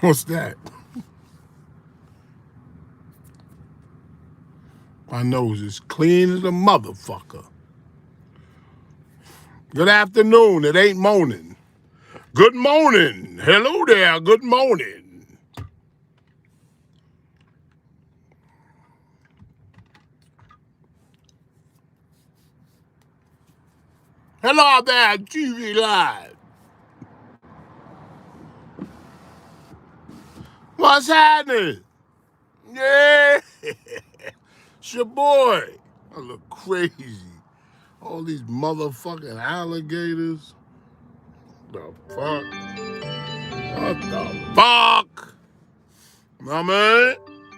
What's that? My nose is clean as a motherfucker. Good afternoon. It ain't morning. Good morning. Hello there. Good morning. Hello there, TV Live. What's happening? Yeah. It's your boy. I look crazy. All these motherfucking alligators. The fuck? What the fuck? Nah, man.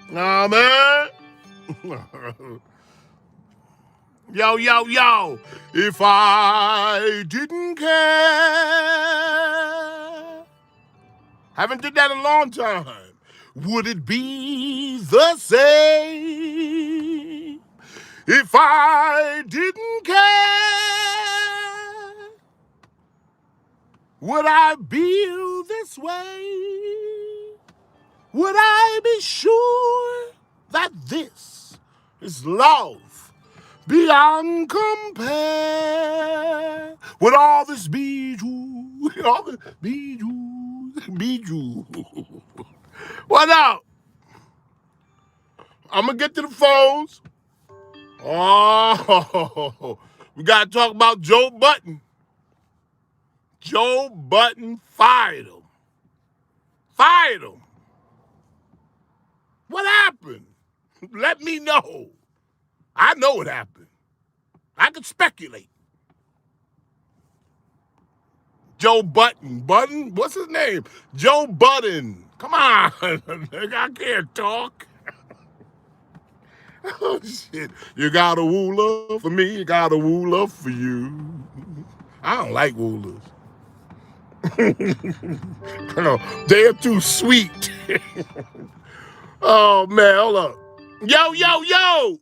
Nah, man. Yo, yo, yo. If I didn't care, haven't did that in a long time. Would it be the same if I didn't care? Would I feel this way? Would I be sure that this is love beyond compare? Would all this be true? All this be true? Be true? What up? I'm gonna get to the phones. Oh, we gotta talk about Joe Budden. Joe Budden fired him. Fired him. What happened? Let me know. I know what happened. I could speculate. Joe Budden. Budden? What's his name? Joe Budden. Come on. I can't talk. Oh, shit. You got a wooler for me. You got a wooler for you. I don't like woolers. They're too sweet. Oh, man. Hold up. Yo, yo, yo.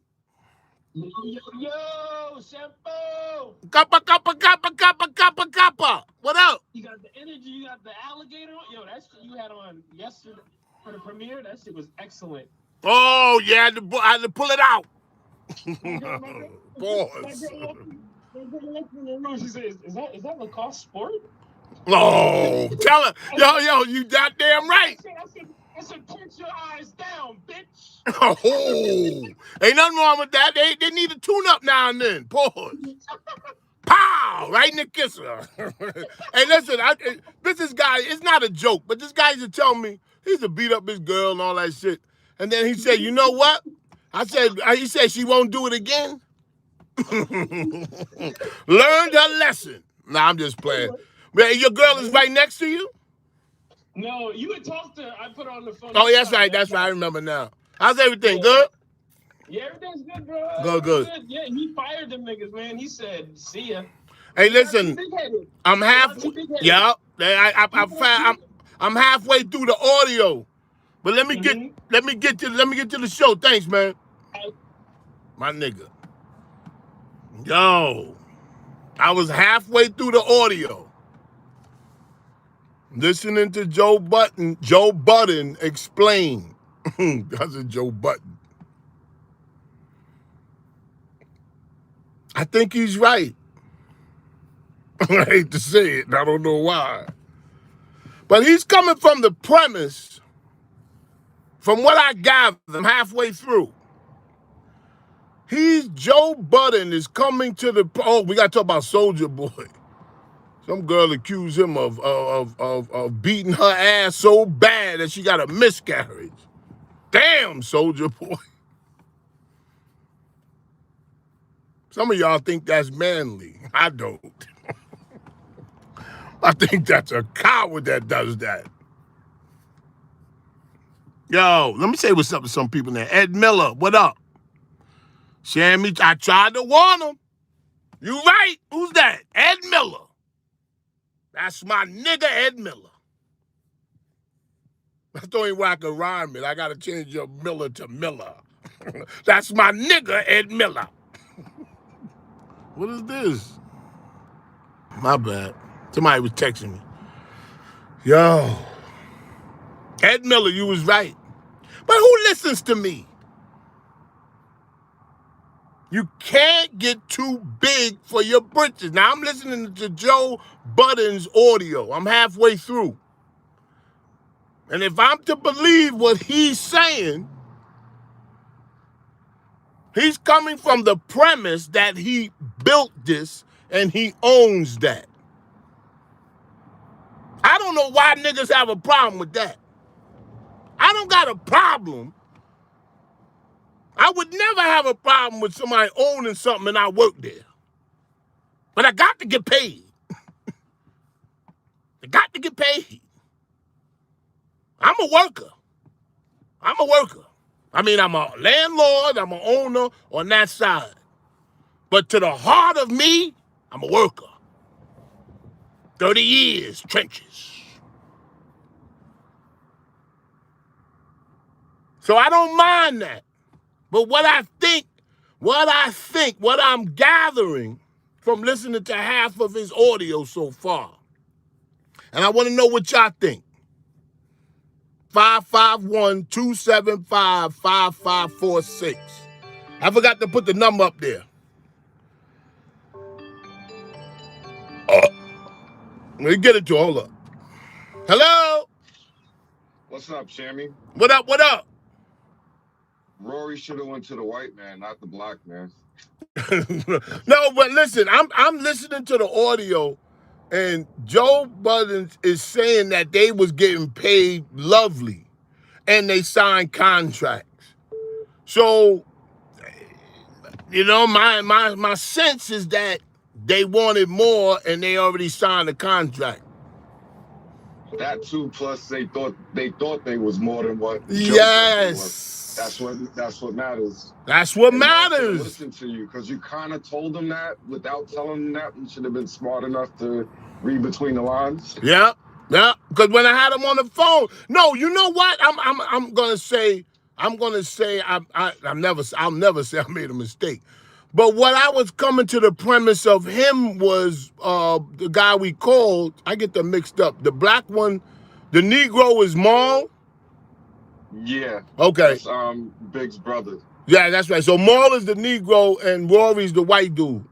Yo, Shampoo! Kappa, kappa, kappa, kappa, kappa, kappa. What up? You got the energy, you got the alligator on. Yo, that shit you had on yesterday for the premiere, that shit was excellent. Oh, yeah, I had to pull it out. Pause. She says, is that Lacoste Sport? Oh, tell her. Yo, you goddamn right. I said, put your eyes down, bitch. Oh, ain't nothing wrong with that. They need a tune-up now and then. Pause. Pow! Right in the kisser. Hey, listen, this guy, it's not a joke, but this guy used to tell me he used to beat up his girl and all that shit. And then he said, you know what? He said she won't do it again. Learned her lesson. Nah, I'm just playing. Man, your girl is right next to you? No, you had talked to her. I put her on the phone. Oh, that's right. I remember now. How's everything? Good? Yeah, everything's good, bro. Good. Yeah, he fired them niggas, man. He said, see ya. Hey, listen, I'm halfway. Yeah, I'm halfway through the audio, but let me get to the show. Thanks, man. My nigga. Yo, I was halfway through the audio, listening to Joe Budden explain. That's a Joe Budden. I think he's right. I hate to say it. I don't know why. But he's coming from the premise, from what I gather, I'm halfway through. Joe Budden is coming to the, we got to talk about Soulja Boy. Some girl accused him of beating her ass so bad that she got a miscarriage. Damn, Soulja Boy. Some of y'all think that's manly. I don't. I think that's a coward that does that. Yo, let me say what's up to some people there. Ed Miller, what up? Sammy, I tried to warn him. You right. Who's that? Ed Miller. That's my nigga, Ed Miller. That's the only way I can rhyme it. I got to change your Miller to Miller. That's my nigga, Ed Miller. What is this? My bad. Somebody was texting me. Yo. Ed Miller, you was right. But who listens to me? You can't get too big for your britches. Now, I'm listening to Joe Budden's audio. I'm halfway through. And if I'm to believe what he's saying, he's coming from the premise that he built this and he owns that. I don't know why niggas have a problem with that. I don't got a problem. I would never have a problem with somebody owning something and I work there. But I got to get paid. I got to get paid. I'm a worker. I mean, I'm a landlord, I'm an owner on that side. But to the heart of me, I'm a worker. 30 years, trenches. So I don't mind that. But what I'm gathering from listening to half of his audio so far, and I want to know what y'all think. 551-275-5546. I forgot to put the number up there. Let me get it to her. Hold up. Hello? What's up, Shammy? What up? Rory should have went to the white man, not the black man. No, but listen, I'm listening to the audio, and Joe Budden is saying that they was getting paid lovely, and they signed contracts. So, you know, my sense is that they wanted more, and they already signed a contract. That too, plus they thought they was more than what. Yes. That's what matters. That's what matters. Listen to you, because you kind of told them that without telling them that. You should have been smart enough to read between the lines. Yeah. Because when I had them on the phone, no, you know what? I'm gonna say I'll never say I made a mistake. But what I was coming to the premise of him was the guy we called. I get them mixed up. The black one, the Negro is Maul. Yeah. Okay. That's Big's brother. Yeah, that's right. So Maul is the Negro and Rory's the white dude.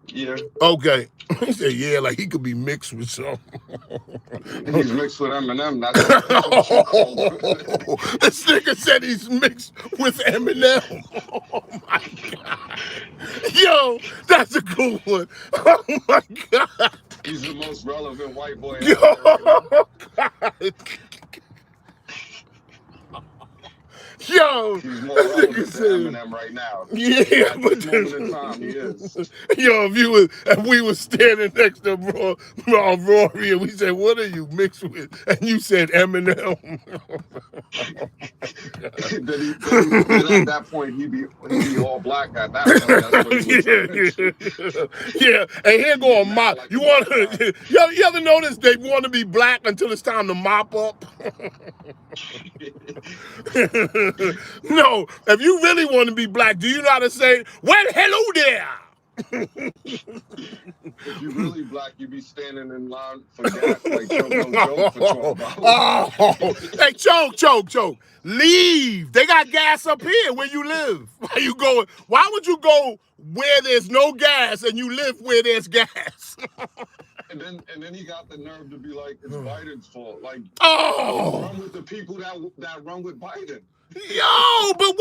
Yeah. Okay. He said, yeah, like he could be mixed with something. He's mixed with Eminem. This nigga said he's mixed with Eminem. Oh, my God. Yo, that's a cool one. Oh, my God. He's the most relevant white boy Yo, God. Yo, he's more relevant than Eminem right now. Yeah, but at this moment in time, he is. Yo, if we were standing next to Rory and we said, "What are you mixed with?" and you said Eminem. then at that point he'd be all black at that point. That's what he Yeah. And here go a mop. Like you ever notice they want to be black until it's time to mop up? No, if you really want to be black, do you know how to say, well, hello there? If you're really black, you be standing in line for gas like Choke for $12. Hey, Choke. Leave. They got gas up here where you live. Why you going? Why would you go where there's no gas and you live where there's gas? And then he got the nerve to be like, it's Biden's fault. Like, run with the people that run with Biden. Yo, but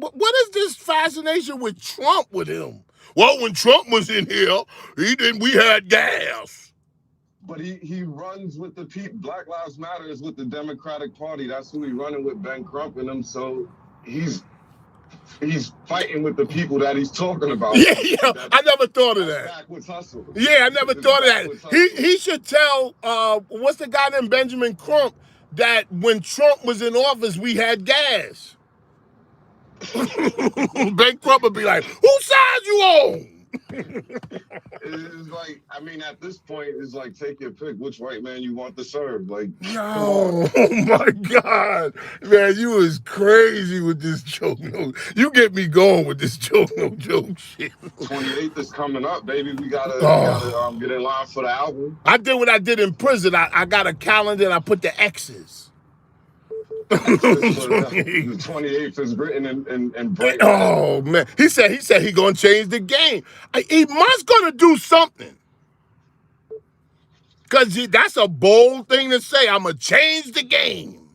what is this fascination with Trump with him? Well, when Trump was in here, we had gas. But he runs with the people. Black Lives Matter is with the Democratic Party. That's who he's running with, Ben Crump and them. So he's fighting with the people that he's talking about. Yeah, I never thought of that. Backwards hustle. Yeah, I never thought of that. He should tell, what's the guy named Benjamin Crump, that when Trump was in office, we had gas. Ben Crump would be like, whose side you on? It's like, I mean, at this point, it's like, take your pick, which white man you want to serve. Like, come on. Yo, oh my God. Man, you is crazy with this joke. No, you get me going with this joke, no joke shit. 28th is coming up, baby. We gotta Oh. get in line for the album. I did what I did in prison. I got a calendar and I put the X's. The 28th is written in bright red. Oh man. He said he gonna change the game. He must gonna do something. Cause that's a bold thing to say. I'm gonna change the game.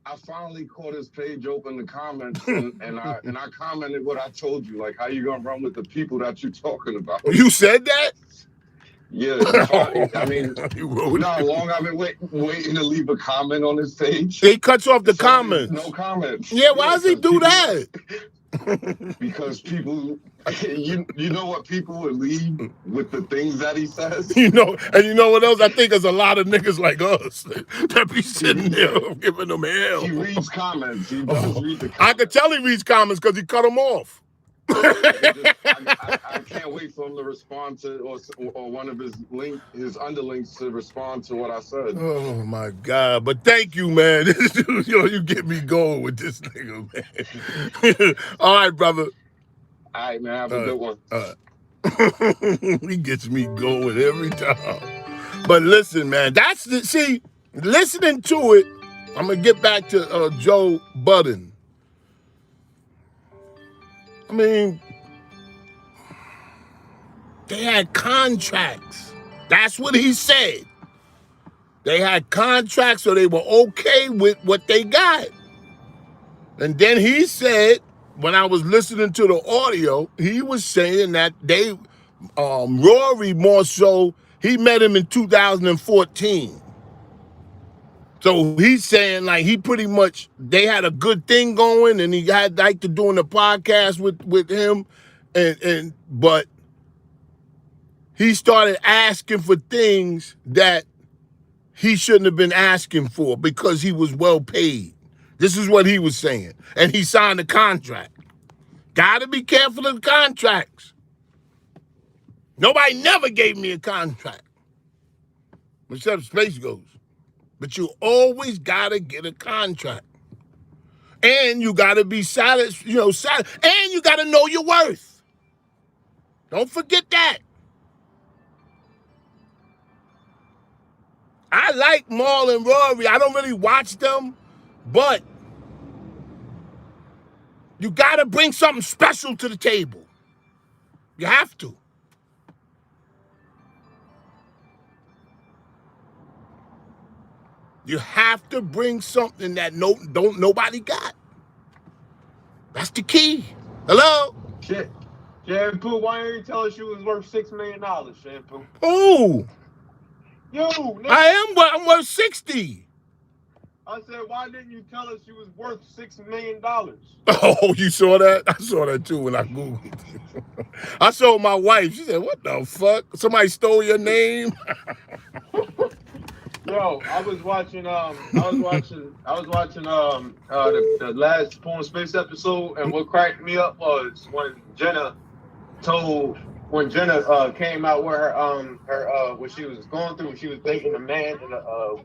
I finally caught his page open the comments and I commented what I told you, like how you gonna run with the people that you talking about. You said that? Yeah, I mean, you know how long I've been waiting to leave a comment on his page? He cuts off the comments. No comments. Yeah, why does he do that? Because people, you know what people would leave with the things that he says? You know, and you know what else? I think there's a lot of niggas like us that be sitting there giving them hell. He reads comments. He does read the comments. I could tell he reads comments because he cut them off. I can't wait for him to respond to, or one of his underlings to respond to what I said. Oh my God! But thank you, man. Yo, you get me going with this nigga, man. All right, brother. All right, man. Have a good one. He gets me going every time. But listen, man. Listening to it. I'm gonna get back to Joe Budden. I mean, they had contracts. That's what he said. They had contracts, so they were okay with what they got. And then he said, when I was listening to the audio, he was saying that Rory more so, he met him in 2014. So he's saying like he pretty much, they had a good thing going and he had like to doing the podcast with him but he started asking for things that he shouldn't have been asking for because he was well paid. This is what he was saying. And he signed a contract. Gotta be careful of the contracts. Nobody never gave me a contract. Except Space Ghost. But you always gotta get a contract. And you gotta be satisfied, and you gotta know your worth. Don't forget that. I like Mal and Rory. I don't really watch them, but you gotta bring something special to the table. You have to. You have to bring something that nobody got. That's the key. Hello? Shit. Shampoo, why didn't you tell us she was worth $6 million, Shampoo? Who? You, nigga. I'm worth 60. I said, why didn't you tell us she was worth $6 million? Oh, you saw that? I saw that too when I Googled it. I saw my wife. She said, what the fuck? Somebody stole your name? Yo, I was watching the last Porn Space episode, and what cracked me up was when Jenna came out with her what she was going through, when she was dating a man and a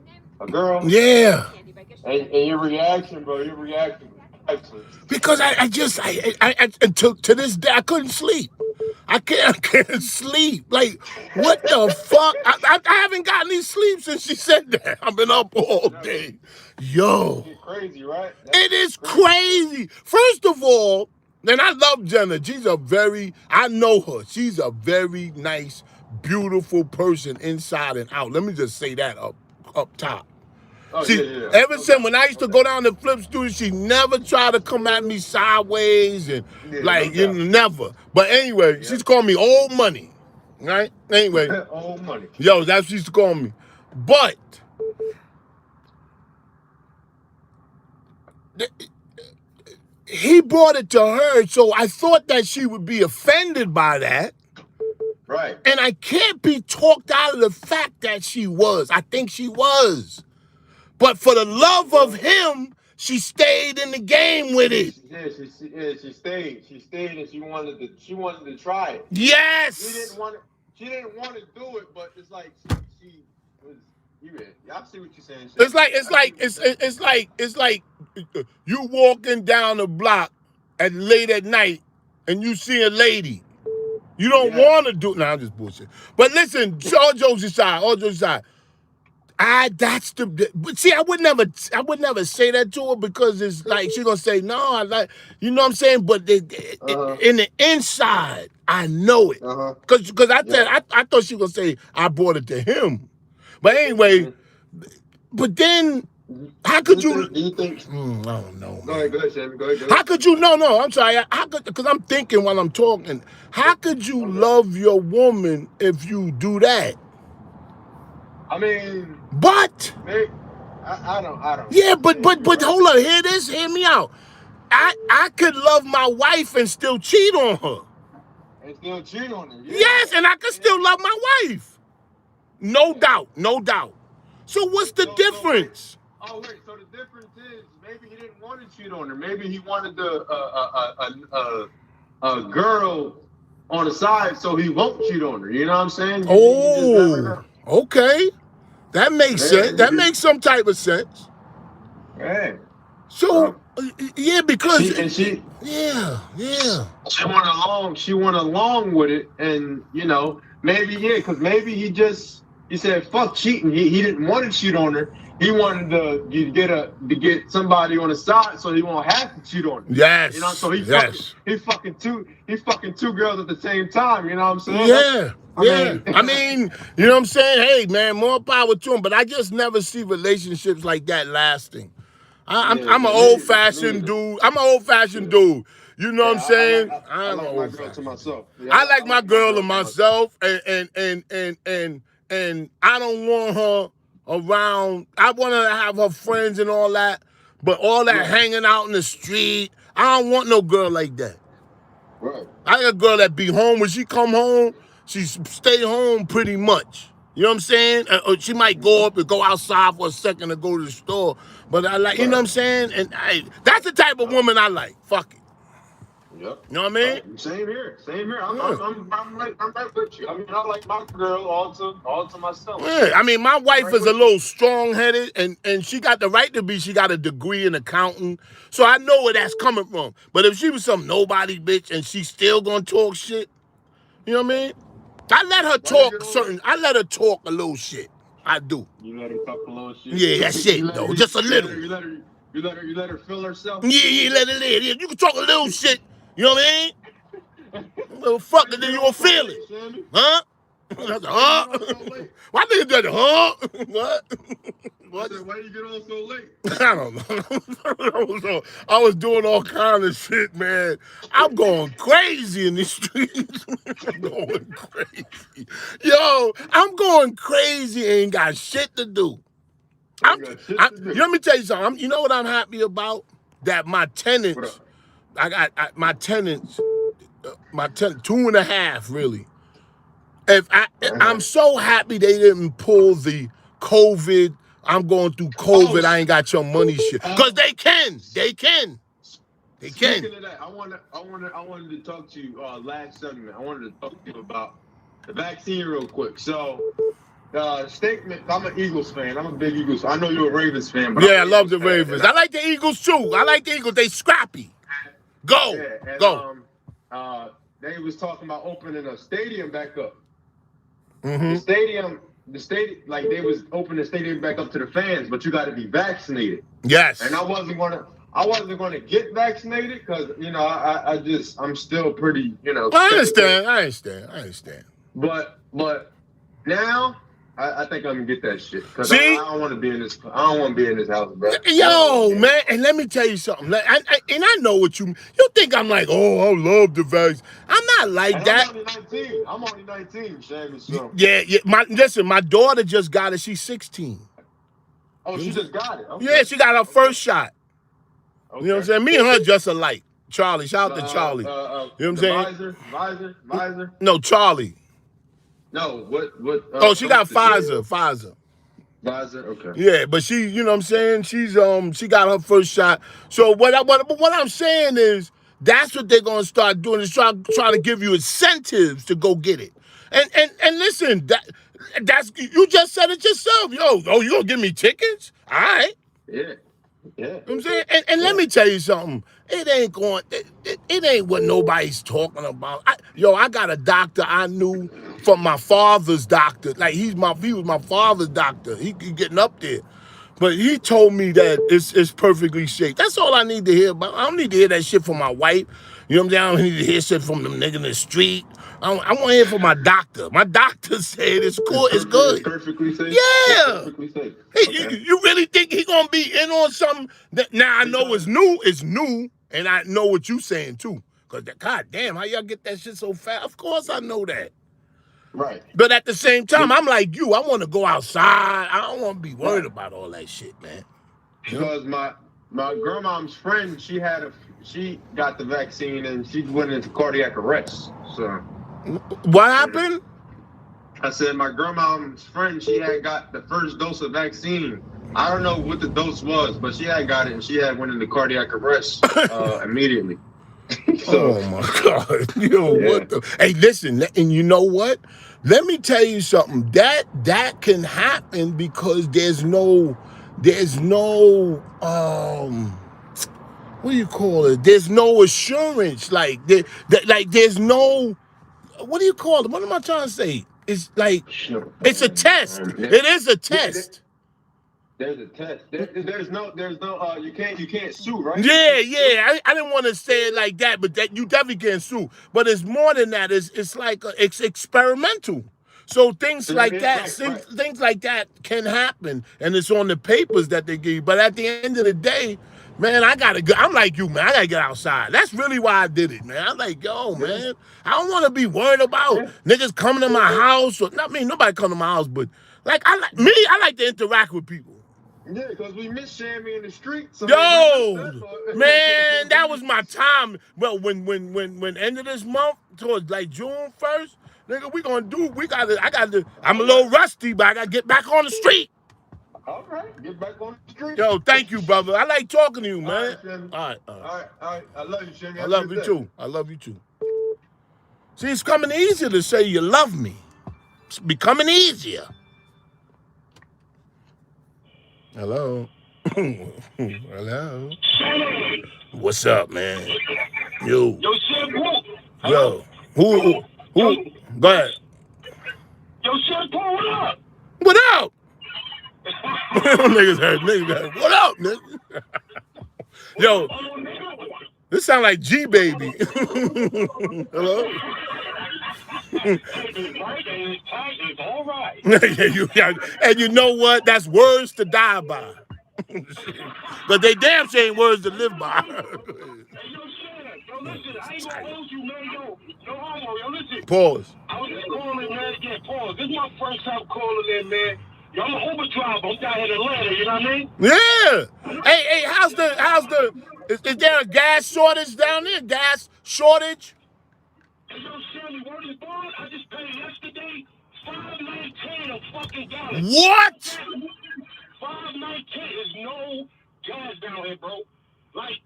girl. Yeah. And your reaction, bro, was excellent. Because I to this day I couldn't sleep. I can't sleep. Like, what the fuck? I haven't gotten any sleep since she said that. I've been up all day. Yo. It's crazy, right? It is crazy. First of all, and I love Jenna. I know her. She's a very nice, beautiful person inside and out. Let me just say that up top. Oh, Ever since when I used to go down to Flip Studio, she never tried to come at me sideways and never. But anyway, she's called me old money, right? Anyway, old money. Yo, that's what she used to call me. But he brought it to her, so I thought that she would be offended by that. Right. And I can't be talked out of the fact that she was. I think she was. But for the love of him, she stayed in the game with it. She stayed. She stayed, and she wanted to try it. Yes. She didn't want to do it, but it's like she was. I see what you're saying. It's like you walking down the block at late at night, and you see a lady. You don't want to do. Nah, I'm just bullshit. But listen, all jokes aside. That's the. But see, I would never say that to her because it's like she gonna say no. I like, you know what I'm saying. But in the inside, I know it because I thought she was gonna say I brought it to him. But anyway, but then how could you? Do you think? I don't know. Go ahead, Sammy. Go ahead. How could you? No. I'm sorry. Because I'm thinking while I'm talking. How could you love your woman if you do that? I mean, but I don't. Yeah, but hold on. Hear me out. I could love my wife and still cheat on her. And still cheat on her. Yeah. Yes, and I could still love my wife. No doubt. So what's the difference? So the difference is maybe he didn't want to cheat on her. Maybe he wanted a girl on the side so he won't cheat on her. You know what I'm saying? Okay. That makes sense. That makes some type of sense. Yeah. So because she She went along with it, and maybe he said fuck cheating. He didn't want to cheat on her. He wanted to get somebody on the side so he won't have to cheat on her. Yes. So he fucking two girls at the same time. You know what I'm saying? Yeah. I mean, you know what I'm saying? Hey, man, more power to him. But I just never see relationships like that lasting. I'm an old-fashioned dude. You know what I'm saying? I like my girl to myself. Yeah, I like my girl to myself, and I don't want her around. I want her to have her friends and all that, but all that hanging out in the street, I don't want no girl like that. Right. I got a girl that be home. When she come home, she stay home pretty much. You know what I'm saying? Or she might go up and go outside for a second to go to the store. But I like, you know what I'm saying? And that's the type of woman I like. Fuck it. Yep. You know what I mean? Same here. I'm right with you. I mean, I like my girl all to myself. Yeah. I mean, my wife is a little strong-headed, and she got the right to be. She got a degree in accounting, so I know where that's coming from. But if she was some nobody bitch and she still gonna talk shit, you know what I mean? I let her talk a little shit. I do. You let her talk a little shit. Yeah, that's it though. Just a little. You let her feel herself. Yeah, let her live. Yeah, you can talk a little shit. You know what I mean? Little fucker, then you gonna feel it. Huh? Why nigga did it? Huh? What? Why you get on so late? I don't know. I was doing all kind of shit, man. I'm going crazy in the streets. I'm going crazy. Yo, I'm going crazy. Ain't got shit to do. Let me tell you something. You know what I'm happy about? That my tenants, my tenants, 2.5 really. I'm so happy they didn't pull the COVID. I'm going through COVID. I ain't got your money shit. Because they can. Speaking of that, I wanted to talk to you last segment. I wanted to talk to you about the vaccine real quick. So, statement. I'm an Eagles fan. I'm a big Eagles fan. I know you're a Ravens fan. But I love the Ravens. I like the Eagles too. I like the Eagles. They scrappy. Go. Yeah, go. They was talking about opening a stadium back up. Mm-hmm. The stadium, like they was opening the stadium back up to the fans, but you got to be vaccinated. Yes. And I wasn't gonna get vaccinated because I'm still pretty, I understand. But now I think I'm gonna get that shit because I don't want to be in this. I don't want to be in this house, bro. Yo, man, and let me tell you something. I know what you think. I'm like, oh, I love the vaccine. I'm not like that. I'm only 19, Shammy. So. Yeah. My daughter just got it. She's 16. Oh, she just got it. Okay. Yeah, she got her first shot. Okay. You know what I'm saying? Me and her just alike. Charlie, shout out to Charlie. You know what I'm saying? Visor. No, Charlie. No, what? She got Pfizer. Pfizer, okay. Yeah, but she, you know what I'm saying? She got her first shot. So what I'm saying is that's what they're gonna start doing is try to give you incentives to go get it. And listen, that's you just said it yourself. You gonna give me tickets? All right. Yeah. Yeah. You know what I'm saying? And let me tell you something. It ain't what nobody's talking about. I got a doctor I knew from my father's doctor. Like he was my father's doctor. He getting up there. But he told me that it's perfectly safe. That's all I need to hear about. I don't need to hear that shit from my wife. You know what I'm saying? I don't need to hear shit from them nigga in the street. I want to hear from my doctor. My doctor said it's cool. It's good. It's perfectly safe. Yeah. It's perfectly safe. Hey, Okay. you really think he gonna be in on something? Now I know it's new, and I know what you saying too. Cause god damn, how y'all get that shit so fast? Of course I know that. Right. But at the same time, I'm like you. I want to go outside. I don't want to be worried about all that shit, man. Because my grandmom's friend, she got the vaccine and she went into cardiac arrest. So what happened? I said my grandmom's friend, she had got the first dose of vaccine. I don't know what the dose was, but she had got it and she had went into cardiac arrest immediately. So, oh my God. What the hey, listen, and you know what? Let me tell you something. That can happen because there's no what do you call it? There's no assurance. Like there's no what do you call it? What am I trying to say? It's like it's a test. It is a test. There's a test. There's no you can't sue, right? Yeah. I didn't want to say it like that, but that you definitely can sue. But it's more than that. It's like it's experimental. So things like that, things like that can happen, and it's on the papers that they give you. But at the end of the day, man, I gotta go. I'm like you, man. I gotta get outside. That's really why I did it, man. I'm like, yo, man. I don't want to be worried about niggas coming to my house. Or not me. Nobody come to my house, but like I like to interact with people. Yeah, because we miss Shammy in the streets. So yo, man, that was my time. Well, when end of this month towards like June 1st, nigga, I'm a little rusty, but I gotta get back on the street. All right, get back on the street. Yo, thank you, brother. I like talking to you, man. All right. I love you, Shammy. I love you too. I love you too. See, it's coming easier to say you love me. It's becoming easier. Hello. Hello. What's up, man? Yo. Yo, Shampoo. Yo. Who? Go ahead. Yo, Shampoo, what up? What up? Niggas heard. What up, nigga? Yo. This sound like G Baby. Hello. All right. And you know what? That's words to die by. But they damn sure ain't words to live by. Yo, listen, I ain't gonna hold you, man. Yo, listen. Pause. I was just calling, man, again, pause. This is my first time calling in, man. Yo, I'm an Uber driver. I'm down here in Atlanta, you know what I mean? Yeah. Hey, how's the is there a gas shortage down there? Gas shortage? Hey, yo, Sammy, word is born. I just paid yesterday $5.19 a fucking gallon. What? $5.19 is no gas down here, bro. Like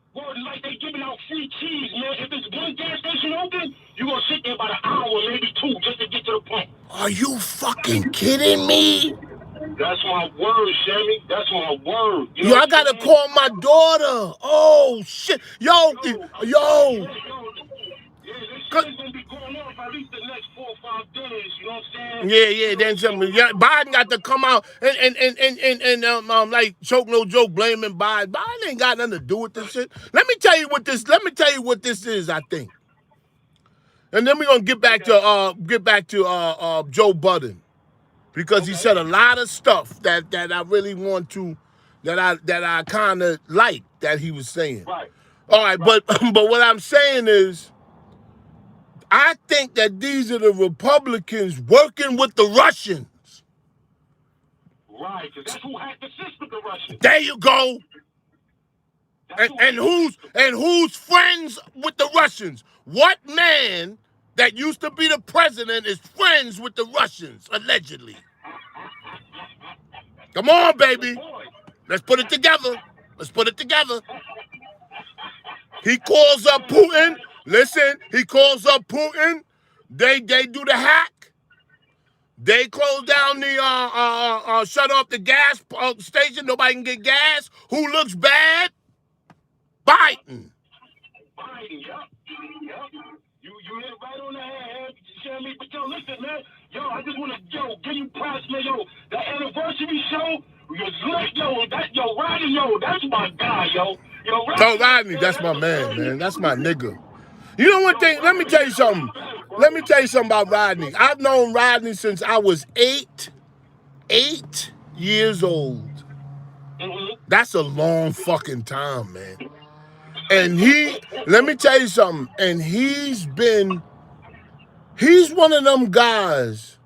they giving out free cheese, man. If there's one gas station open, you gonna sit there about an hour, maybe two, just to get to the pump. Are you fucking kidding me? That's my word, Sammy. That's my word. You Yo, I gotta call my daughter. Oh shit. Yo. Yeah, this shit's gonna be going on for at least the next 4 or 5 days. You know what I'm saying? Yeah. Then something. Yeah, Biden got to come out and like choke no joke, blaming Biden. Biden ain't got nothing to do with this shit. Let me tell you what this is. I think, and then we're gonna get back to Joe Budden because he said a lot of stuff that I really want to that I kind of like that he was saying. Right. All right, but what I'm saying is, I think that these are the Republicans working with the Russians. Right, because that's who hacked the system, the Russians. There you go. And who's friends with the Russians? What man that used to be the president is friends with the Russians, allegedly? Come on, baby. Let's put it together. Let's put it together. He calls up Putin. Listen, he calls up Putin. They do the hack. They close down the shut off the gas station. Nobody can get gas. Who looks bad? Biden. Yup. You hit it right on the head. You know me? But yo, listen, man. Yo, I just want to give you props, man. Yo, the anniversary show was lit. Rodney, that's my guy, yo. Rodney, that's my man. That's my nigga. You know one thing? Let me tell you something. Let me tell you something about Rodney. I've known Rodney since I was 8 years old. That's a long fucking time, man. And let me tell you something. And he's one of them guys.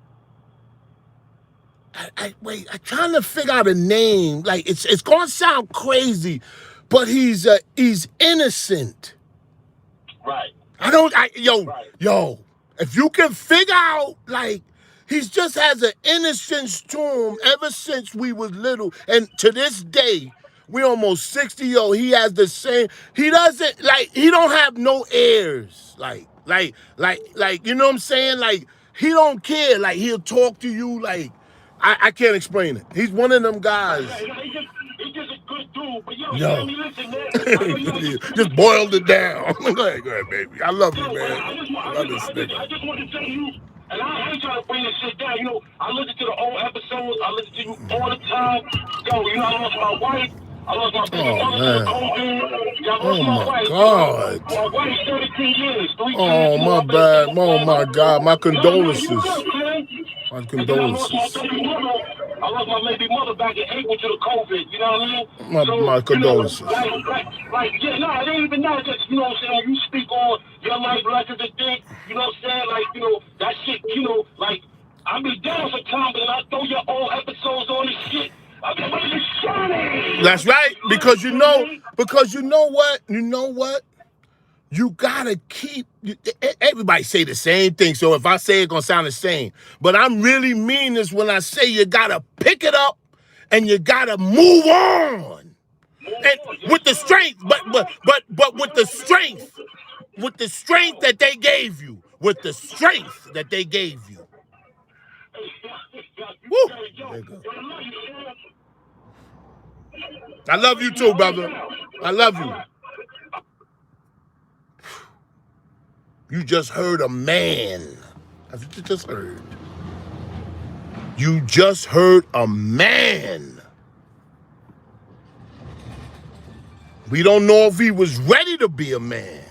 I'm trying to figure out a name. Like it's gonna sound crazy, but he's innocent. Right. Yo, if you can figure out, like, he just has an innocence to him ever since we was little. And to this day, we almost 60, he has the same, he doesn't, like, he don't have no airs. Like, you know what I'm saying? Like, he don't care. Like, he'll talk to you, like, I can't explain it. He's one of them guys. He's just a good dude, but yo, listen, man. Just boiled it down. Go ahead, baby. I love you, man. I love this nigga. I just want to tell you, and I ain't trying to bring this shit down. I listen to the old episodes. I listen to you all the time. I lost my wife. I lost my baby mother to COVID. Oh my God. My wife's 33 years. Oh my bad. Oh my God. My condolences. My condolences. I lost my baby mother back in April to the COVID. You know what I mean? My condolences. It ain't even that. Just, you know what I'm saying? When you speak on your life lessons and things, you know what I'm saying? Like, that shit, like, I be down for time, but I throw your old episodes on this shit. I be like, it's funny. That's right. Because you know what? You gotta keep, everybody say the same thing, so if I say it's gonna sound the same. But I'm really mean this when I say you gotta pick it up and you gotta move on. And with the strength, but with the strength that they gave you. With the strength that they gave you. Woo! Nigga. I love you too, brother. I love you. You just heard a man. That's what you just heard. You just heard a man. We don't know if he was ready to be a man.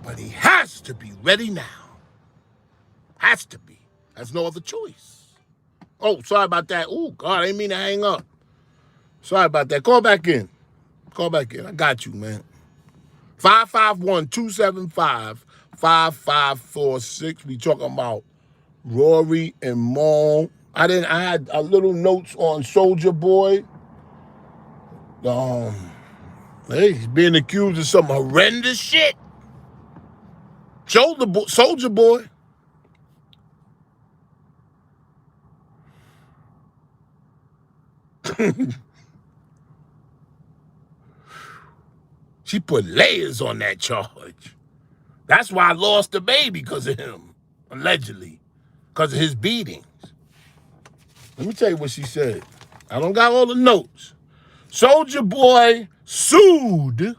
But he has to be ready now. Has to be. There's no other choice. Oh, sorry about that. Oh, God, I didn't mean to hang up. Sorry about that. Call back in. I got you, man. 551-275-5546. We talking about Rory and Maul. I had a little notes on Soulja Boy. He's being accused of some horrendous shit. Soulja Boy. She put layers on that charge. That's why I lost the baby, because of him, allegedly, because of his beatings. Let me tell you what she said. I don't got all the notes. Soulja Boy sued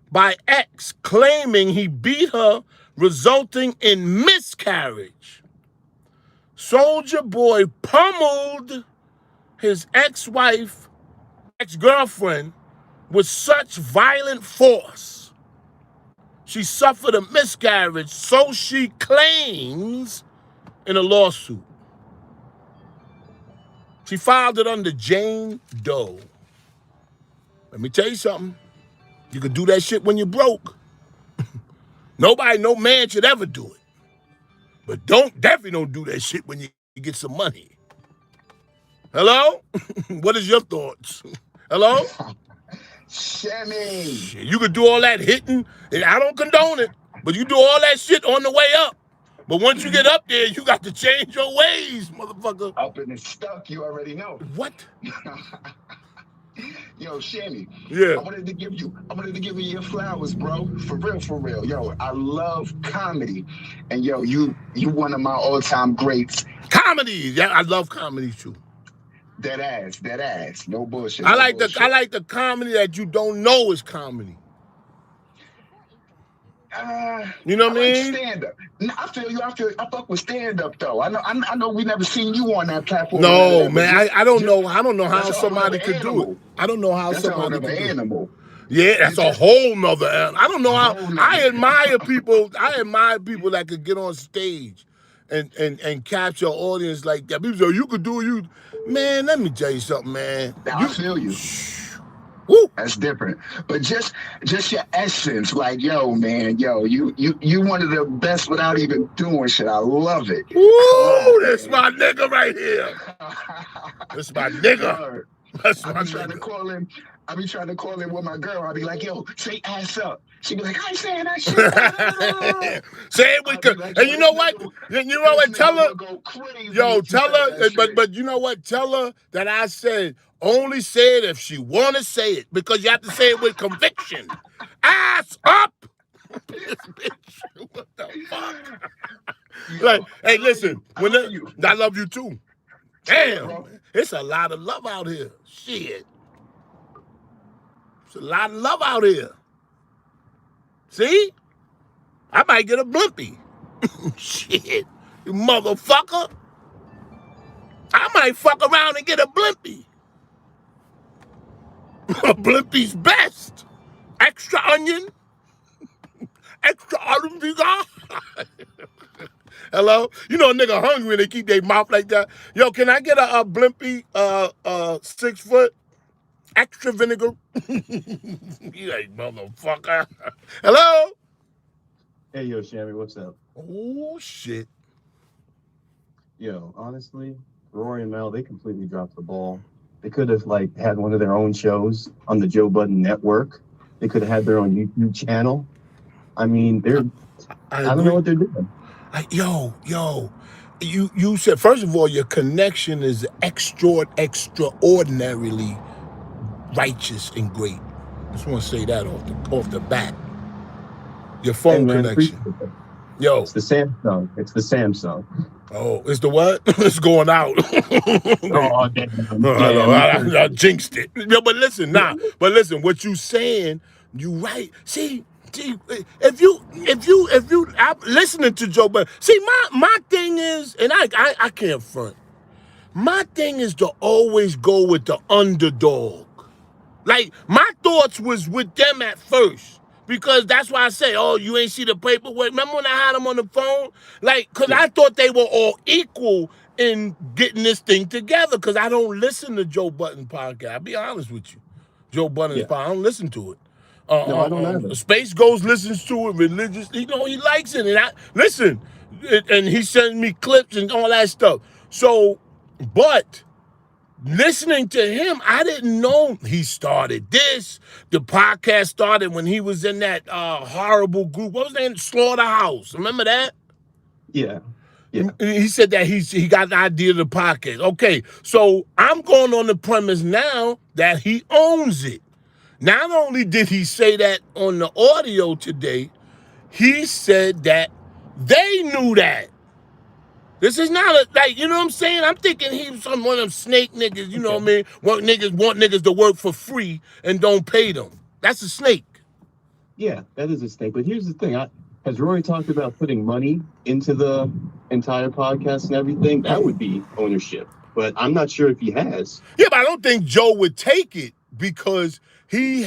by ex claiming he beat her, resulting in miscarriage. Soulja Boy pummeled his ex-girlfriend with such violent force. She suffered a miscarriage, so she claims in a lawsuit. She filed it under Jane Doe. Let me tell you something. You can do that shit when you're broke. No man should ever do it. But definitely don't do that shit when you get some money. Hello? What is your thoughts? Hello? Shimmy. You could do all that hitting, and I don't condone it, but you do all that shit on the way up. But once you get up there, you got to change your ways, motherfucker. Up in the stuck, you already know. What? Yo, Shammy. Yeah. I wanted to give you your flowers, bro. For real. Yo, I love comedy. And yo, you one of my all-time greats. Comedy. Yeah, I love comedy too. Dead ass. No bullshit. I like the comedy that you don't know is comedy. You know what I mean? Like stand up. I feel you. I fuck with stand up though. I know we never seen you on that platform. No, man. I don't know how somebody could do it. I don't know how somebody could do it. Animal. Yeah, that's a whole nother animal. I don't know how. I admire people that could get on stage and capture an audience like that. People say, you could do you. Man, let me tell you something, man. I feel you. Woo. That's different. But just your essence, like, yo, man, you one of the best without even doing shit. I love it. Woo, that's my nigga right here. That's my nigga. That's my nigga. I be trying to call him with my girl. I be like, yo, say ass up. She be like, I ain't saying that shit. Say it with like, and you know what? You know what? Tell her. Yo, tell her. But you know what? Tell her that I said only say it if she want to say it, because you have to say it with conviction. Ass up. This bitch. What the fuck? Like, hey, listen. I love you too. Damn, it's a lot of love out here. Shit. It's a lot of love out here. See? I might get a blimpie. Shit. You motherfucker. I might fuck around and get a blimpie. A blimpie's best. Extra onion. Extra onion. Hello? You know a nigga hungry and they keep their mouth like that. Yo, can I get a blimpie 6 foot? Extra vinegar. You like motherfucker. Hello? Hey, yo, Shammy, what's up? Oh, shit. Yo, honestly, Rory and Mel, they completely dropped the ball. They could have, like, had one of their own shows on the Joe Budden network. They could have had their own YouTube channel. I mean, I don't know what they're doing. Yo, you said, first of all, your connection is extraordinarily righteous and great. I just want to say that off the bat. Your phone connection. Yo. It's the Samsung. Oh, it's the what? It's going out. Oh, damn. I jinxed it. No, but listen, what you saying, you right. See, if you I'm listening to Joe Budden. See, my thing is, and I can't front. My thing is to always go with the underdog. Like, my thoughts was with them at first, because that's why I say, oh, you ain't see the paperwork. Remember when I had them on the phone? Like, because I thought they were all equal in getting this thing together, because I don't listen to Joe Budden podcast. I'll be honest with you. Joe Budden's podcast, I don't listen to it. No, I don't either. Space Ghost listens to it religiously. You know, he likes it. And he sends me clips and all that stuff. So, but listening to him, I didn't know he started this. The podcast started when he was in that horrible group. What was the name? Slaughterhouse. Remember that? Yeah. He said that he got the idea of the podcast. Okay, so I'm going on the premise now that he owns it. Not only did he say that on the audio today, he said that they knew that. This is not you know what I'm saying? I'm thinking he was one of them snake niggas, you know what I mean? Want niggas to work for free and don't pay them. That's a snake. Yeah, that is a snake. But here's the thing. Has Rory talked about putting money into the entire podcast and everything? That would be ownership. But I'm not sure if he has. Yeah, but I don't think Joe would take it, because he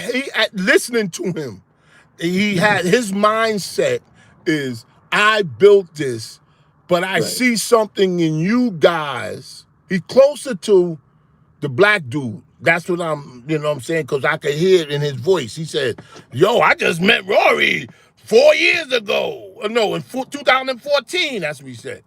listening to him, he had his mindset is, I built this, but I see something in you guys. He's closer to the black dude. That's what I'm, you know what I'm saying? Because I could hear it in his voice. He said, yo, I just met Rory 4 years ago. No, in 2014, that's what he said.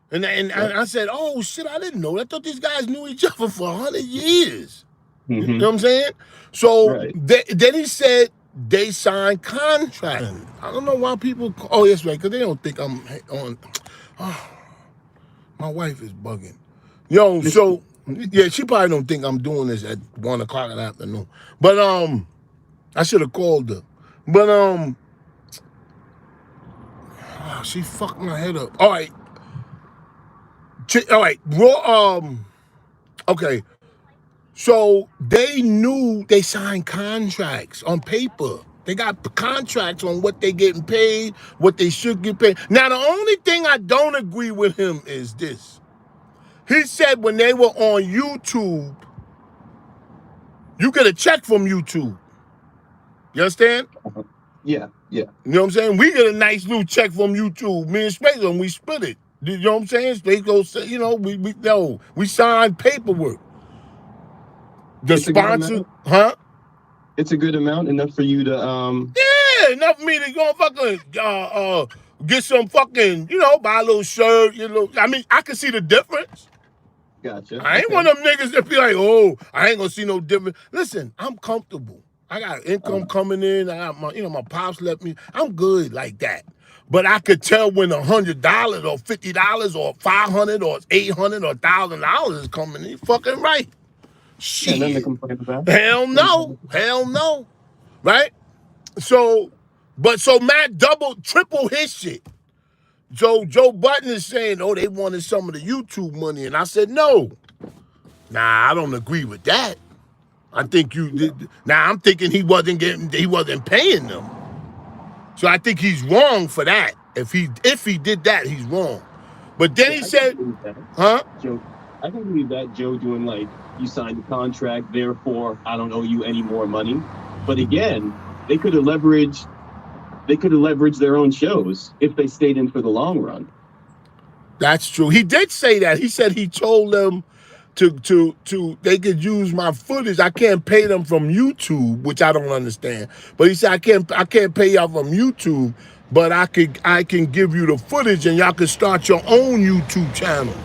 And I said, oh, shit, I didn't know. I thought these guys knew each other for 100 years. Mm-hmm. You know what I'm saying? So then he said they signed contracts. I don't know why people, oh, yes, right, because they don't think I'm on. My wife is bugging. Yo, so yeah, she probably don't think I'm doing this at 1 o'clock in the afternoon. But I should have called her. But she fucked my head up. All right. All right. Okay. So they knew they signed contracts on paper. They got contracts on what they getting paid, what they should get paid. Now, the only thing I don't agree with him is this. He said when they were on YouTube, you get a check from YouTube. You understand? Yeah. You know what I'm saying? We get a nice little check from YouTube. Me and Space, and we split it. You know what I'm saying? Space goes, you know, we signed paperwork. The sponsor, huh? It's a good amount, enough for you to Yeah, enough for me to go fucking get some fucking, you know, buy a little shirt, you know. I mean, I can see the difference. Gotcha. I ain't one of them niggas that be like, oh, I ain't gonna see no difference. Listen, I'm comfortable. I got income coming in. I got my, you know, my pops left me. I'm good like that. But I could tell when $100 or $50 or $500 or $800 or $1,000 is coming. You fucking right. Shit. nothing to complain about. Hell no. Right? So Matt triple his shit. So Joe Budden is saying, oh, they wanted some of the YouTube money. And I said, no. Nah, I don't agree with that. I think you did. Now I'm thinking he wasn't paying them. So I think he's wrong for that. If he did that, he's wrong. But then he said, huh? Joe, I can believe that, Joe, doing like, you signed the contract, therefore I don't owe you any more money. But again, they could have leveraged their own shows if they stayed in for the long run. That's true. He did say that. He said he told them to they could use my footage. I can't pay them from YouTube, which I don't understand. But he said I can't pay y'all from YouTube, but I can give you the footage and y'all can start your own YouTube channels.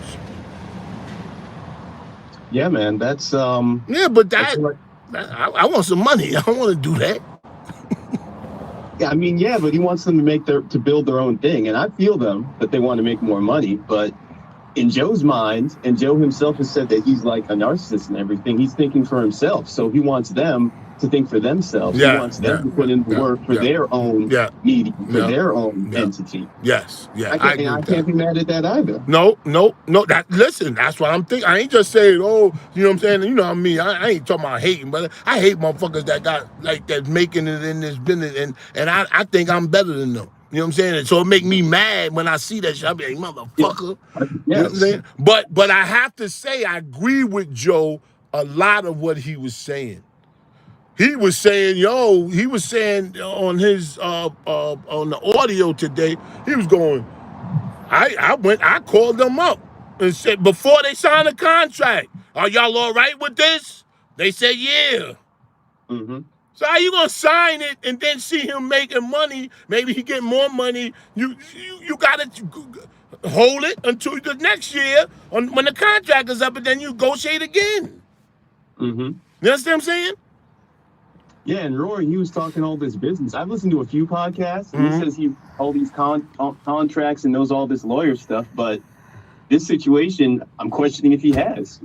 Yeah, man, that's yeah, but I want some money. I don't want to do that. Yeah, I mean, yeah, but he wants them to build their own thing, and I feel them that they want to make more money. But in Joe's mind, and Joe himself has said that he's like a narcissist and everything. He's thinking for himself, so he wants them to think for themselves. He wants them to put in the work for their own media, for their own entity. Yes, I can't be mad at that either. No. Listen, that's what I'm thinking. I ain't just saying, oh, you know what I'm saying? You know what I mean? I ain't talking about hating, but I hate motherfuckers that got like that making it in this business, and I think I'm better than them. You know what I'm saying? And so it make me mad when I see that shit. I be like, motherfucker. Yes. You know what I'm saying? But I have to say, I agree with Joe a lot of what he was saying. He was saying on his on the audio today, he was going, I called them up and said before they signed the contract, are y'all all right with this? They said yeah. Mm-hmm. So how you gonna sign it and then see him making money? Maybe he get more money. You gotta hold it until the next year when the contract is up, and then you negotiate again. Mm-hmm. You understand what I'm saying? Yeah, and Rory, he was talking all this business. I've listened to a few podcasts, and he says he all these contracts and knows all this lawyer stuff, but this situation, I'm questioning if he does,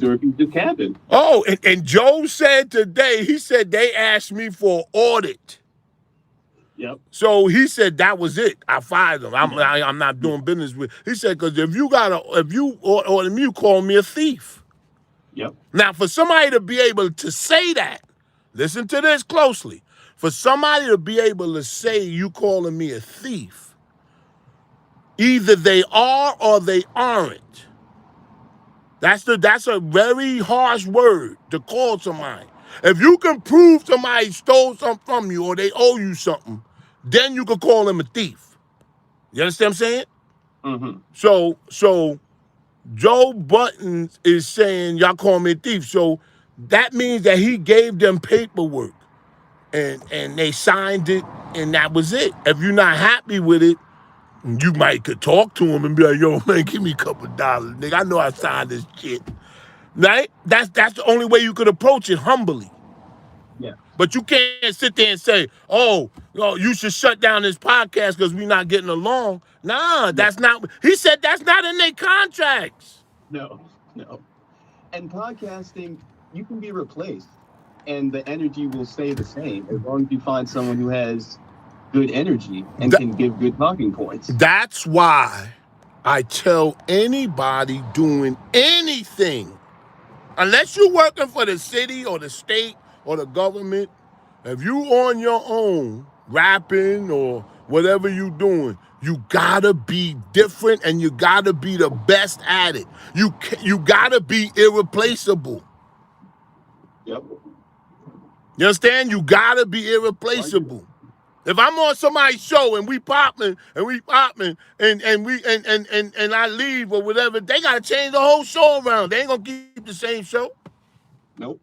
or if he's just capping. Oh, and Joe said today, he said they asked me for an audit. Yep. So he said that was it. I fired them. I'm not doing business with. He said because if you order me, you call me a thief. Yep. Now for somebody to be able to say that, listen to this closely. For somebody to be able to say you calling me a thief, either they are or they aren't. That's a very harsh word to call somebody. If you can prove somebody stole something from you or they owe you something, then you can call them a thief. You understand what I'm saying? Mm-hmm. So Joe Budden is saying y'all call me a thief. So that means that he gave them paperwork and they signed it and that was it. If you're not happy with it, you could talk to him and be like, yo, man, give me a couple dollars. Nigga, I know I signed this shit. Right? That's the only way you could approach it humbly. Yeah. But you can't sit there and say, oh, you should shut down this podcast because we're not getting along. Nah, that's not. He said that's not in their contracts. No. And podcasting, you can be replaced, and the energy will stay the same as long as you find someone who has good energy and can give good talking points. That's why I tell anybody doing anything, unless you're working for the city or the state or the government, if you on your own, rapping or whatever you doing, you gotta be different and you gotta be the best at it. You gotta be irreplaceable. Yep. You understand? You gotta be irreplaceable. If I'm on somebody's show and we popping and I leave or whatever, they gotta change the whole show around. They ain't gonna keep the same show. Nope.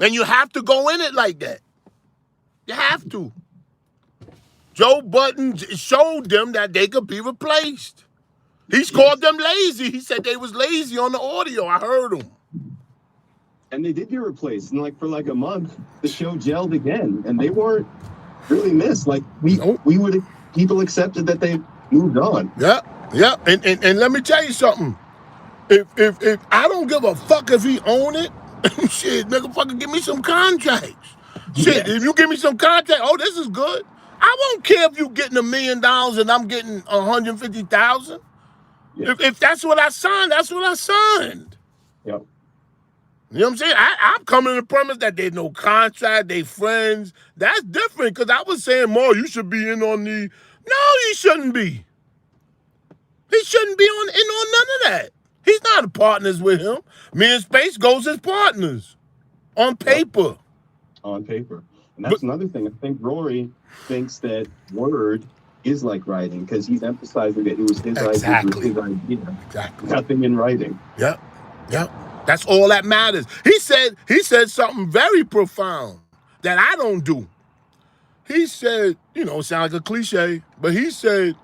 And you have to go in it like that. You have to. Joe Budden showed them that they could be replaced. He's called them lazy. He said they was lazy on the audio. I heard him. And they did get replaced. And for a month, the show gelled again. And they weren't really missed. People accepted that they moved on. Yeah. And let me tell you something. If I don't give a fuck if he own it, shit, nigga, fucking give me some contracts. Shit, if you give me some contract, this is good. I won't care if you getting $1 million and I'm getting 150,000. Yeah. If that's what I signed, that's what I signed. Yep. You know what I'm saying? I'm coming to the premise that there's no contract, they friends. That's different, because I was saying, more, you should be in on the... No, he shouldn't be. He shouldn't be in on none of that. He's not partners with him. Me and Space goes as partners. On paper. Yep. On paper. And that's another thing. I think Rory thinks that word is like writing, because he's emphasizing that it was his idea. It was his idea. Exactly. Nothing in writing. Yep. That's all that matters. He said something very profound that I don't do. He said, it sounds like a cliche, but he said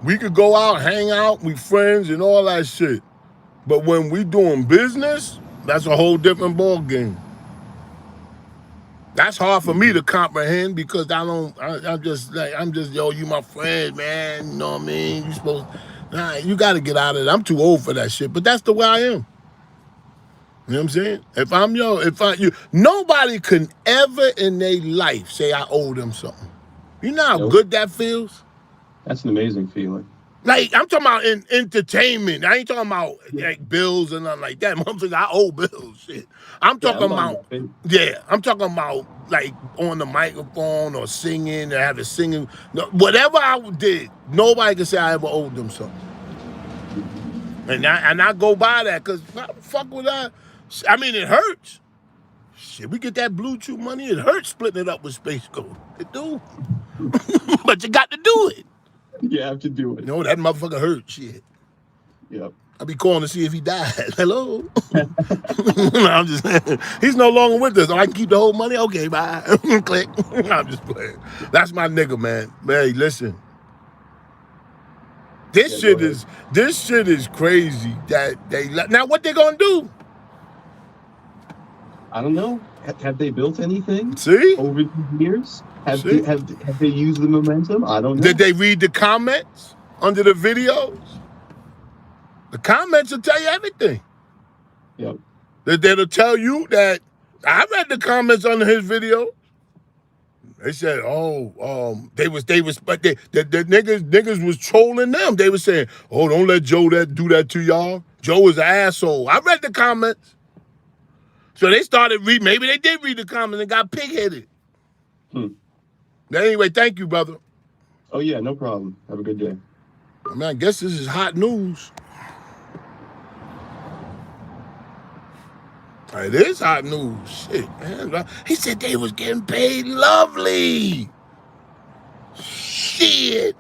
we could go out, hang out, we friends and all that shit. But when we doing business, that's a whole different ball game. That's hard for me to comprehend, because I'm just, you my friend, man. You know what I mean? You got to get out of it. I'm too old for that shit, but that's the way I am. You know what I'm saying? Nobody can ever in their life say I owe them something. You know how good that feels? That's an amazing feeling. Like, I'm talking about in entertainment. I ain't talking about bills and nothing like that. Motherfucker, I owe bills, shit. I'm talking about like on the microphone or singing or having singing. No, whatever I did, nobody can say I ever owed them something. And I go by that, because how the fuck would I? I mean, it hurts. Shit, we get that Bluetooth money, it hurts splitting it up with Space Code. It do. But you got to do it. You have to do it. That motherfucker hurt, shit. Yep. I be calling to see if he died. Hello? No, I'm just saying. He's no longer with us. I can keep the whole money? Okay, bye. Click. I'm just playing. That's my nigga, man. Man, listen. This shit is crazy that they... Now, what they gonna do? I don't know. Have they built anything? See? Over the years? Have they used the momentum? I don't know. Did they read the comments under the videos? The comments will tell you everything. Yep. They'll tell you that... I read the comments under his video. They said, but the niggas was trolling them. They were saying, don't let Joe do that to y'all. Joe is an asshole. I read the comments. So they started maybe they did read the comments and got pig-headed. Anyway, thank you, brother. Oh, yeah, no problem. Have a good day. I mean, I guess this is hot news. It is hot news. Shit, man. He said they was getting paid lovely. Shit.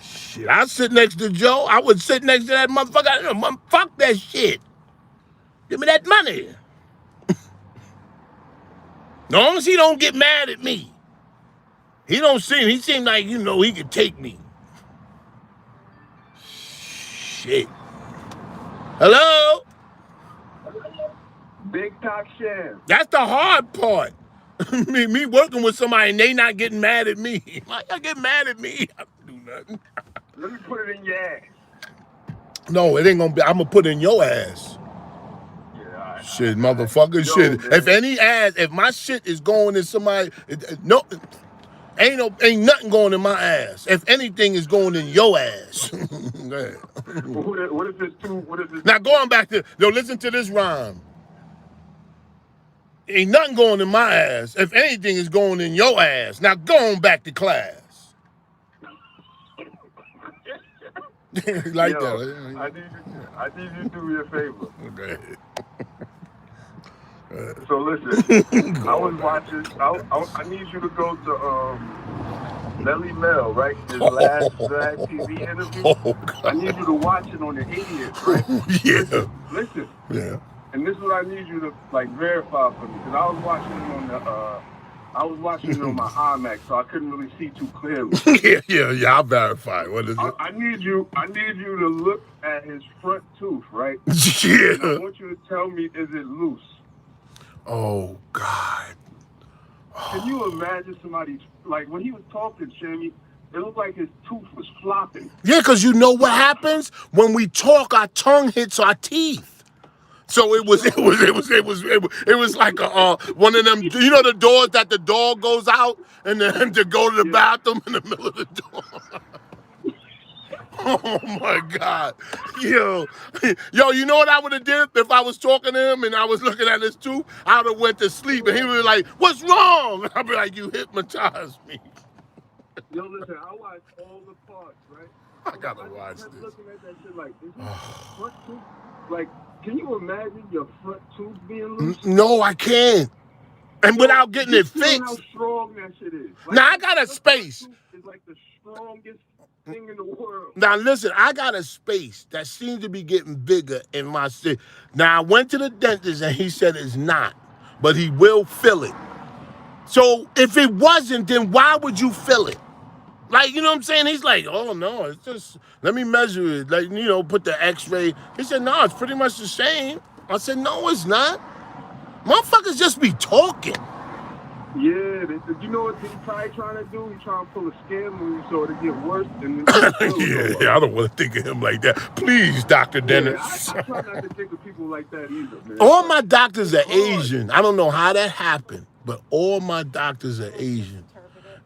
Shit, I sit next to Joe. I would sit next to that motherfucker. Fuck that shit. Give me that money. As long as he don't get mad at me. He seemed like, he could take me. Shit. Hello? Big Talk Sham. That's the hard part. me working with somebody and they not getting mad at me. Why y'all get mad at me? I don't do nothing. Let me put it in your ass. No, it ain't gonna be. I'm gonna put it in your ass. Yeah, all right. Shit, motherfucker, Yo, shit. man. If any ass, if my shit is going in somebody, no, ain't nothing going in my ass. If anything is going in your ass. Go ahead. What if it's two? What if it's Now going back to, listen to this rhyme. Ain't nothing going in my ass. If anything is going in your ass. Now go on back to class. Like Yo, that. I need you to do me a favor. Okay. So listen, I was watching. I need you to go to Melly Mel, right? His last TV interview. Oh, God. I need you to watch it on the 80th, right? Yeah. Listen. Yeah. And this is what I need you to like verify for me, because I was watching it on the on my iMac, so I couldn't really see too clearly. yeah. I'll verify. What is it? I need you to look at his front tooth, right? Yeah. And I want you to tell me, is it loose? Oh, God. Can you imagine somebody, like, when he was talking, Shammy, it looked like his tooth was flopping. Yeah, because you know what happens? When we talk, our tongue hits our teeth. So it was like one of them, you know, the doors that the dog goes out and then to go to the bathroom in the middle of the door. Oh my God. Yo, you know what I would have did if I was talking to him and I was looking at his tooth? I would have went to sleep and he would be like, "What's wrong?" I'd be like, "You hypnotized me." Yo, listen, I watched all the parts, right? I gotta watch kept this. looking at that shit like, is his front tooth, like, can you imagine your front tooth being loose? No, I can't. And without getting it You know how fixed. strong that shit is. Like, Now, I got a space. It's like the strongest thing in the world. Now, listen, I got a space that seems to be getting bigger in my city. Now, I went to the dentist and he said it's not, but he will fill it. So if it wasn't, then why would you fill it? Like, you know what I'm saying? He's like, "Oh, no, it's just, let me measure it. Like, you know, put the x-ray." He said, "No, it's pretty much the same." I said, "No, it's not. Motherfuckers just be talking." Yeah, you know what he's probably trying to do? He's trying to pull a scam on you so it'll get worse. And yeah, I don't want to think of him like that. Please, Dr. Dennis. I try not to think of people like that either, man. All my doctors are Asian. I don't know how that happened, but all my doctors are Asian.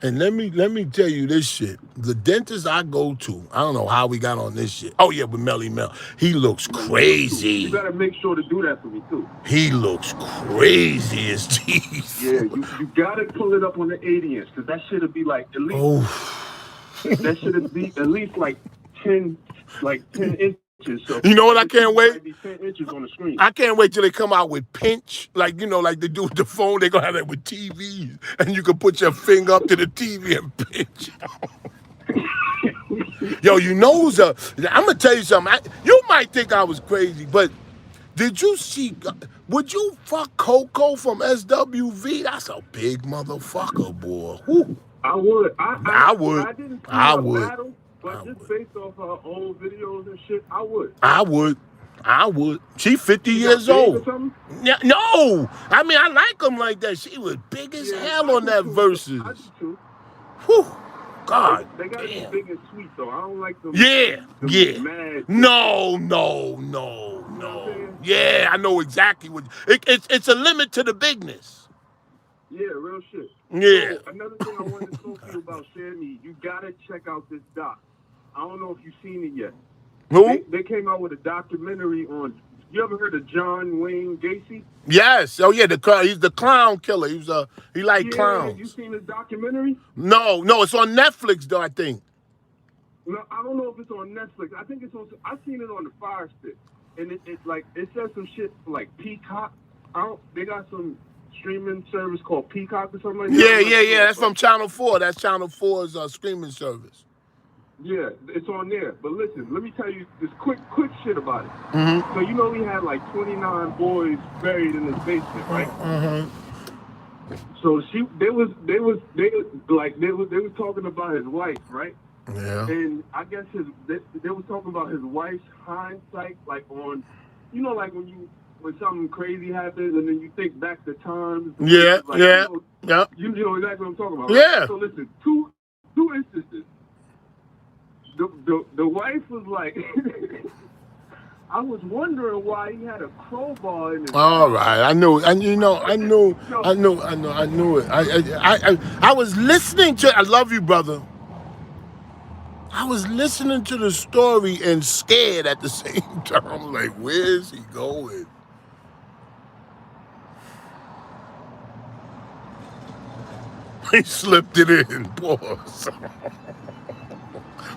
And let me tell you this shit. The dentist I go to, I don't know how we got on this shit. Oh yeah, with Melly Mel. He looks crazy. You gotta make sure to do that for me too. He looks crazy, his teeth. Yeah, you gotta pull it up on the 80-inch, because that shit'll be like at least. Oh. That should be at least like 10 inches. So you know what I can't wait? Be 10 inches on the screen. I can't wait till they come out with pinch, like, you know, like they do with the phone. They're gonna have that with TVs, and you can put your finger up to the TV and pinch. Yo, you know I'm gonna tell you something. You might think I was crazy, but did you see? Would you fuck Coco from SWV? That's a big motherfucker, boy. Whew. I would. I would. I didn't see I her would. battle, but just based off her old videos and shit, I would. I would. She 50 years old. No, I mean I like them like that. She was big as hell on that Versus. I do too. Whew. God. They gotta be big and sweet though. I don't like them. Yeah. Mad. No. Yeah, I know exactly what. It's a limit to the bigness. Yeah, real shit. Yeah. So, another thing I wanted to talk to you about, Sammy, you gotta check out this doc. I don't know if you've seen it yet. Who? They came out with a documentary on. You ever heard of John Wayne Gacy? Yes. Oh yeah, he's the clown killer. He liked clowns. You seen his documentary? No, it's on Netflix though, I think. No, I don't know if it's on Netflix. I think it's on. I seen it on the Fire Stick, and it says some shit like Peacock. They got some streaming service called Peacock or something like that. Yeah. That's from Channel 4. That's Channel 4's streaming service. Yeah, it's on there. But listen, let me tell you this quick shit about it. Mm-hmm. So you know he had like 29 boys buried in his basement, right? Mm-hmm. So they was talking about his wife, right? Yeah. And I guess they was talking about his wife's hindsight, like on, you know, like when when something crazy happens, and then you think back to times. Yeah, like, yeah, yeah. You know exactly what I'm talking about. Yeah. Right? So listen, two instances. The wife was like, I was wondering why he had a crowbar in his All car. right, I knew, and you know, I knew it. I was listening to. I love you, brother. I was listening to the story and scared at the same time. I'm like, where's he going? He slipped it in. Pause.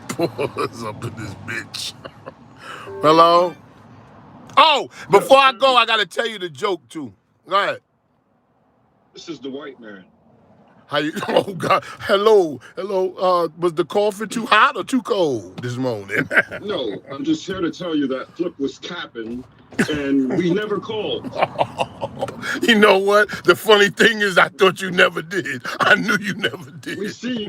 Pause up in this bitch. Hello? Oh, before I go, I got to tell you the joke, too. Go ahead. This is the white man. How you? Oh God! Hello. Was the coffee too hot or too cold this morning? No, I'm just here to tell you that Flip was capping, and we never called. You know what? The funny thing is, I thought you never did. I knew you never did. We see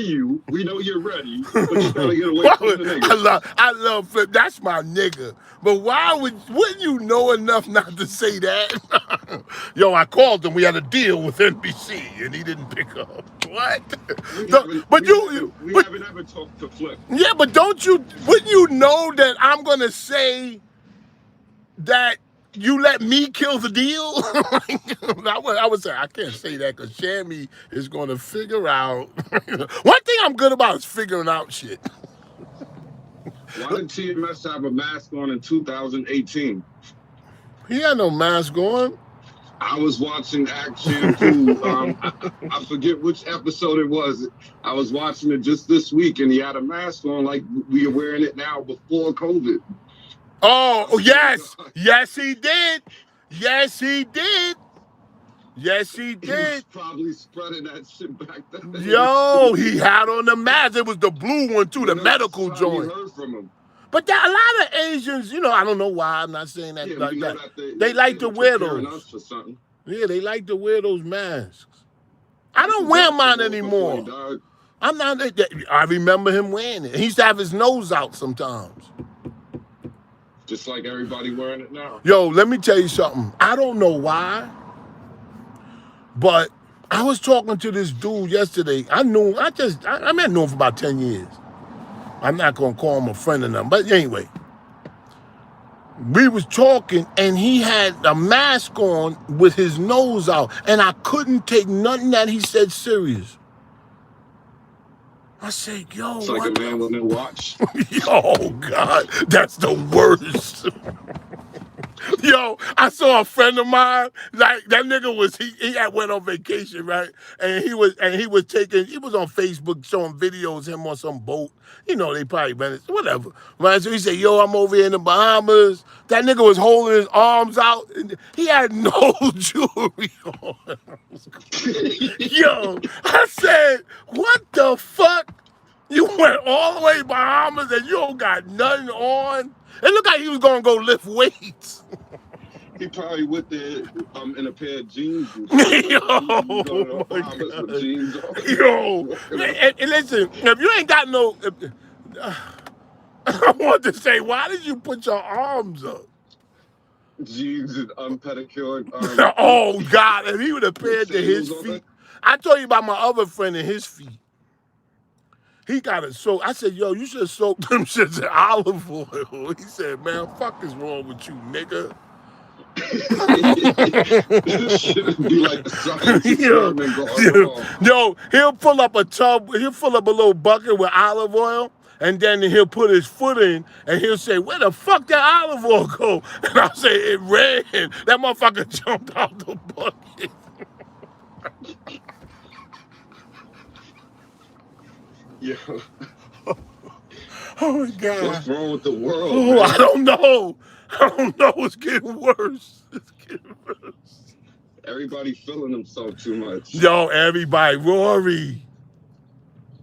you. We know you're ready, but you gotta get away from the niggas. I love Flip. That's my nigga. But wouldn't you know enough not to say that? Yo, I called him. We had a deal with NBC, and he didn't pick up. What? We haven't ever talked to Flip. Yeah, but wouldn't you know that I'm gonna say that you let me kill the deal? I would say I can't say that because Shammy is going to figure out. One thing I'm good about is figuring out shit. Why did TMS have a mask on in 2018? He had no mask on. I was watching Shampoo. I forget which episode it was. I was watching it just this week, and he had a mask on like we are wearing it now before COVID. Oh, yes. Yes, he did. Yes, he did. Yes, he did. He was probably spreading that shit back then. Yo, he had on the mask. It was the blue one, too, the medical joint. Heard from him. But a lot of Asians, I don't know why. I'm not saying that like that. They like to wear those. Yeah, they like to wear those masks. I don't wear mine anymore. I'm not. I remember him wearing it. He used to have his nose out sometimes. Just like everybody wearing it now. Yo, let me tell you something. I don't know why, but I was talking to this dude yesterday. I knew him for about 10 years. I'm not going to call him a friend of them, but anyway. We was talking, and he had a mask on with his nose out, and I couldn't take nothing that he said serious. I said, yo, it's like a man with no watch. Yo, God, that's the worst. Yo, I saw a friend of mine, like that nigga he had went on vacation, right? And he was on Facebook showing videos him on some boat. They probably rented, whatever. Right? So he said, yo, I'm over here in the Bahamas. That nigga was holding his arms out. And he had no jewelry on. Yo, I said, what the fuck? You went all the way to Bahamas and you don't got nothing on? It looked like he was going to go lift weights. He probably went there in a pair of jeans. Yo, oh my God. Yo, and listen, if you ain't got no... I want to say, why did you put your arms up? Jeans and unpedicured. Oh, God, if he would have paired to his feet. I told you about my other friend and his feet. He got it soaked. I said, yo, you should have soaked them shits in olive oil. He said, man, fuck is wrong with you, nigga? This should be like the science experiment going on. Yo, he'll pull up a little bucket with olive oil, and then he'll put his foot in, and he'll say, where the fuck that olive oil go? And I'll say, it ran. That motherfucker jumped out the bucket. Yo. Oh my God. What's wrong with the world? Oh, man? I don't know. It's getting worse. Everybody feeling himself too much. Yo, everybody.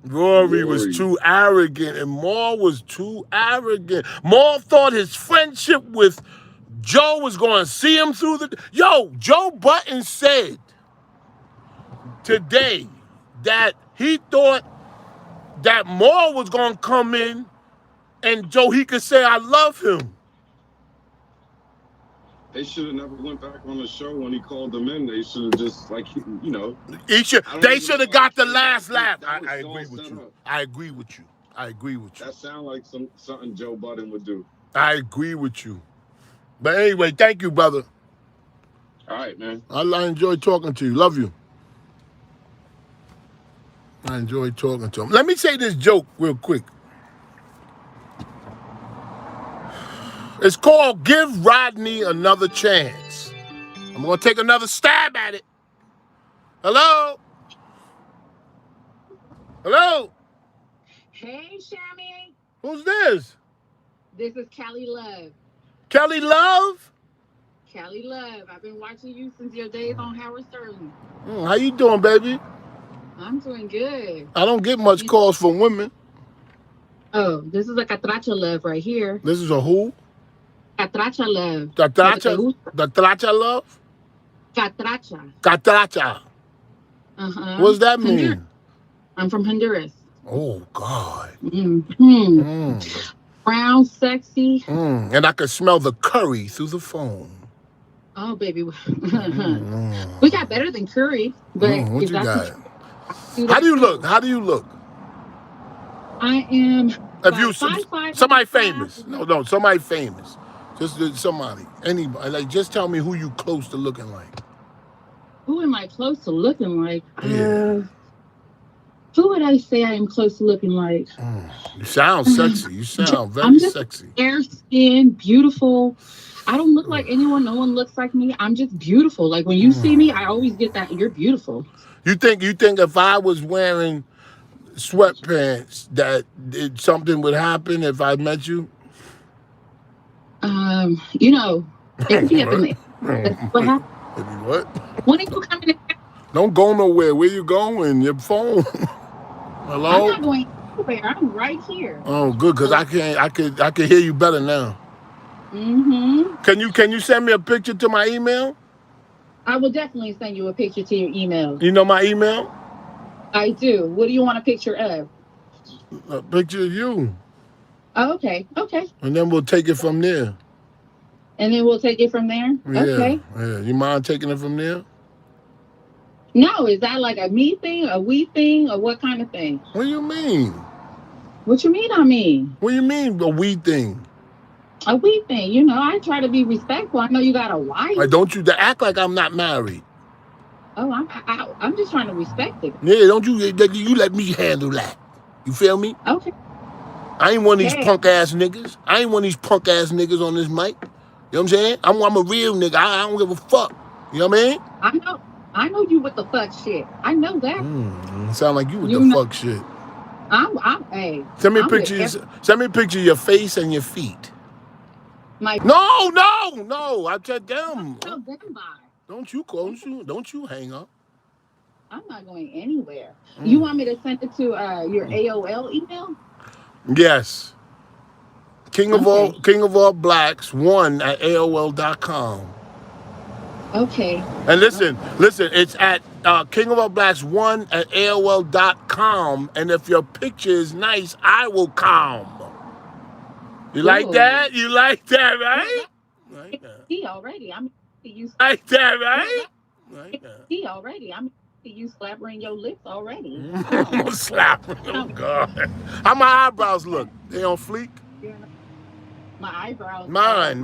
Rory was too arrogant, and Maul was too arrogant. Maul thought his friendship with Joe was going to see him through Yo, Joe Budden said today that he thought that Maul was going to come in and he could say, I love him. They should have never went back on the show when he called them in. They should have just, like, you know. They should have got the last laugh. That was I all agree with set you. up. I agree with you. I agree with you. That sounds like something Joe Budden would do. I agree with you. But anyway, thank you, brother. All right, man. I enjoy talking to you. Love you. I enjoy talking to him. Let me say this joke real quick. It's called Give Rodney Another Chance. I'm going to take another stab at it. Hello? Hello? Hey, Shammy. Who's this? This is Kelly Love. Kelly Love? Kelly Love. I've been watching you since your days on Howard Stern. How you doing, baby? I'm doing good. I don't get much calls from women. Oh, this is a Catracha Love right here. This is a who? Catracha Love. Catracha love? Catracha. Catracha. Uh-huh. What does that mean? I'm from Honduras. Oh, God. Mm-hmm. Brown, sexy. And I can smell the curry through the phone. Oh, baby. We got better than curry. But what you got? How do you look? How do you look? I am If you somebody famous. No, somebody famous. Just somebody. Anybody. Like, just tell me who you close to looking like. Who am I close to looking like? Yeah. Who would I say I am close to looking like? You sound sexy. You sound very I'm just sexy. Fair skin, beautiful. I don't look like anyone. No one looks like me. I'm just beautiful. Like when you see me, I always get that you're beautiful. You think if I was wearing sweatpants that something would happen if I met you? You know, it could be up in the what happened? Maybe what? When are you coming in? Don't go nowhere. Where you going? Your phone. Hello? I'm not going anywhere. I'm right here. Oh, good, because I can hear you better now. Mm-hmm. Can you send me a picture to my email? I will definitely send you a picture to your email. You know my email? I do. What do you want a picture of? A picture of you. Oh, okay. Okay. And then we'll take it from there. And then we'll take it from there? Yeah, okay. Yeah. You mind taking it from there? No, is that like a me thing, a we thing, or what kind of thing? What do you mean? What you mean I mean? What do you mean a we thing? A we thing. You know, I try to be respectful. I know you got a wife. Like, don't you act like I'm not married. Oh, I'm just trying to respect it. Yeah, don't you let me handle that. You feel me? Okay. I ain't one of these punk ass niggas. I ain't one of these punk ass niggas on this mic. You know what I'm saying? I'm a real nigga. I don't give a fuck. You know what I mean? I know you with the fuck shit. I know that. Sound like you with the fuck shit. Hey. Send me pictures. Send me a picture of your face and your feet. No. I said them. Don't you hang up. I'm not going anywhere. You want me to send it to your AOL email? Yes. King of all blacks 1@AOL.com. Okay. And listen, it's at kingofallblacks1@AOL.com. And if your picture is nice, I will come. You like that? You like that, right? Like that. Already. I'm you like that, right? Like that. Already. I'm you slapping your lips already. Slapping. Oh God. How my eyebrows look? They on fleek? Yeah. My eyebrows. Mine.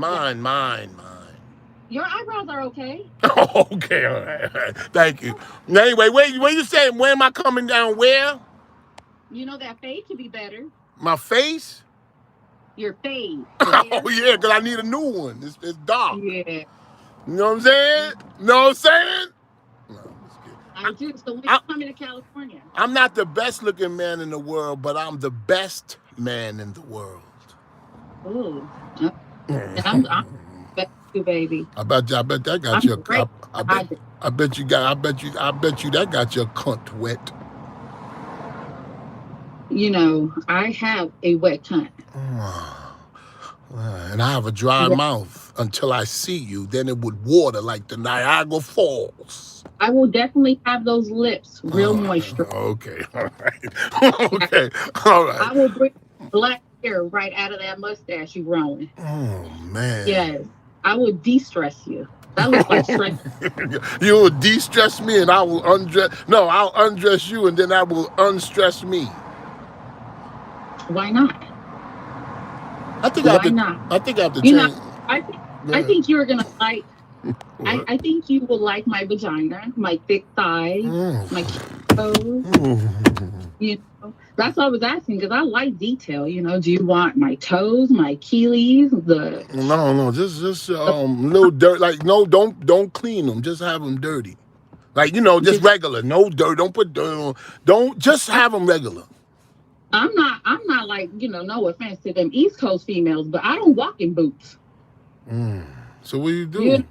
Your eyebrows are okay. Okay, all right. Thank you. Anyway, where you saying? Where am I coming down? Where? You know that fade could be better. My face? Your fade. Oh yeah, because I need a new one. It's dark. Yeah. You know what I'm saying? No, I'm saying? No, I do. So when you coming to California? I'm not the best looking man in the world, but I'm the best man in the world. Ooh. I'm you, baby. I bet that got your. I bet you that got your cunt wet. You know, I have a wet cunt. And I have a dry mouth until I see you. Then it would water like the Niagara Falls. I will definitely have those lips real moisture. Okay, all right. Okay, all right. I will bring black hair right out of that mustache you growing. Oh man. Yes. I would de-stress you. That looks like stress. You will de-stress me and I will undress. No, I'll undress you and then I will unstress me. Why not? I think Why I have to. not? I think I have to You change. know, I think you're gonna like. I think you will like my vagina, my thick thighs, my toes. You know, that's what I was asking because I like detail. You know, do you want my toes, my Achilles, the? No, just little dirt. Like no, don't clean them. Just have them dirty. Like just regular. No dirt. Don't put dirt on. Don't just have them regular. I'm not like no offense to them East Coast females, but I don't walk in boots. So what do you do?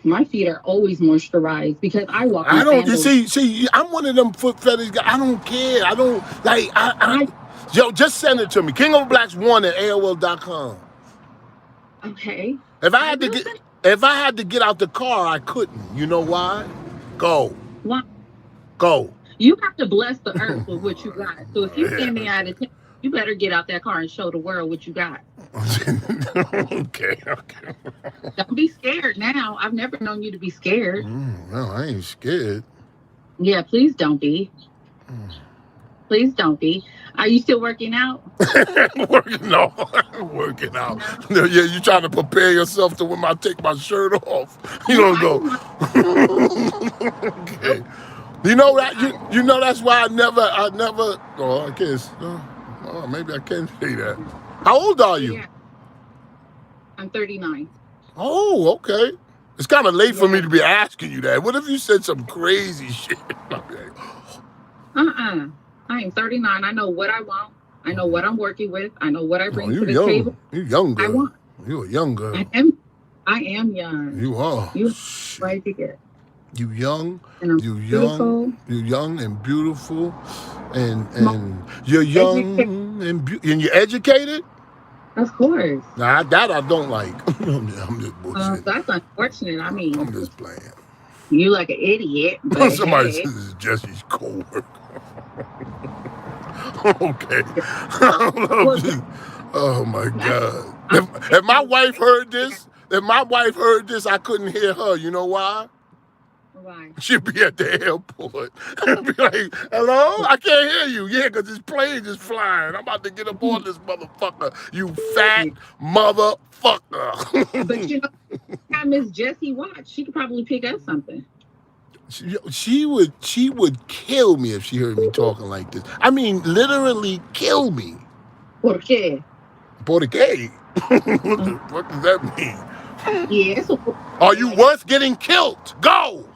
My feet are always moisturized because I walk in sandals. You sandals. see, I'm one of them foot fetish guys. I don't care. I don't like. Yo, just send it to me. KingOfBlacks1@AOL.com. Okay. If I had to get out the car, I couldn't. You know why? Go. Why? Go. You have to bless the earth with what you got. So if you send me out of town, you better get out that car and show the world what you got. Okay. Don't be scared now. I've never known you to be scared. No, I ain't scared. Yeah, please don't be. Please don't be. Are you still working out? Working out. Yeah, you trying to prepare yourself to when I take my shirt off. You don't go. Okay. You know that you know that's why I never. Oh, I guess. Oh, maybe I can say that. How old are you? Yeah. I'm 39. Oh, okay. It's kind of late for me to be asking you that. What if you said some crazy shit? Okay. I am 39. I know what I want. I know what I'm working with. I know what I bring to the young. table. You young girl. I want. You a young girl. I am young. You are. You right to get. You young. And you beautiful. young. You young and beautiful, and you're young and you're educated. Of course. Nah, that I don't like. I'm just bullshit. That's unfortunate. I mean, I'm just playing. You like an idiot. But somebody says this is Jesse's co-worker. Okay. Oh my God. If my wife heard this, I couldn't hear her. You know why? Why? She'd be at the airport and be like, hello? I can't hear you. Yeah, because this plane is flying. I'm about to get aboard this motherfucker. You fat motherfucker. But you know, I Miss Jessie watch. She could probably pick up something. She would kill me if she heard me talking like this. I mean, literally kill me. ¿Por qué? ¿Por qué? What does that mean? Yes. Are you worth getting killed? Go.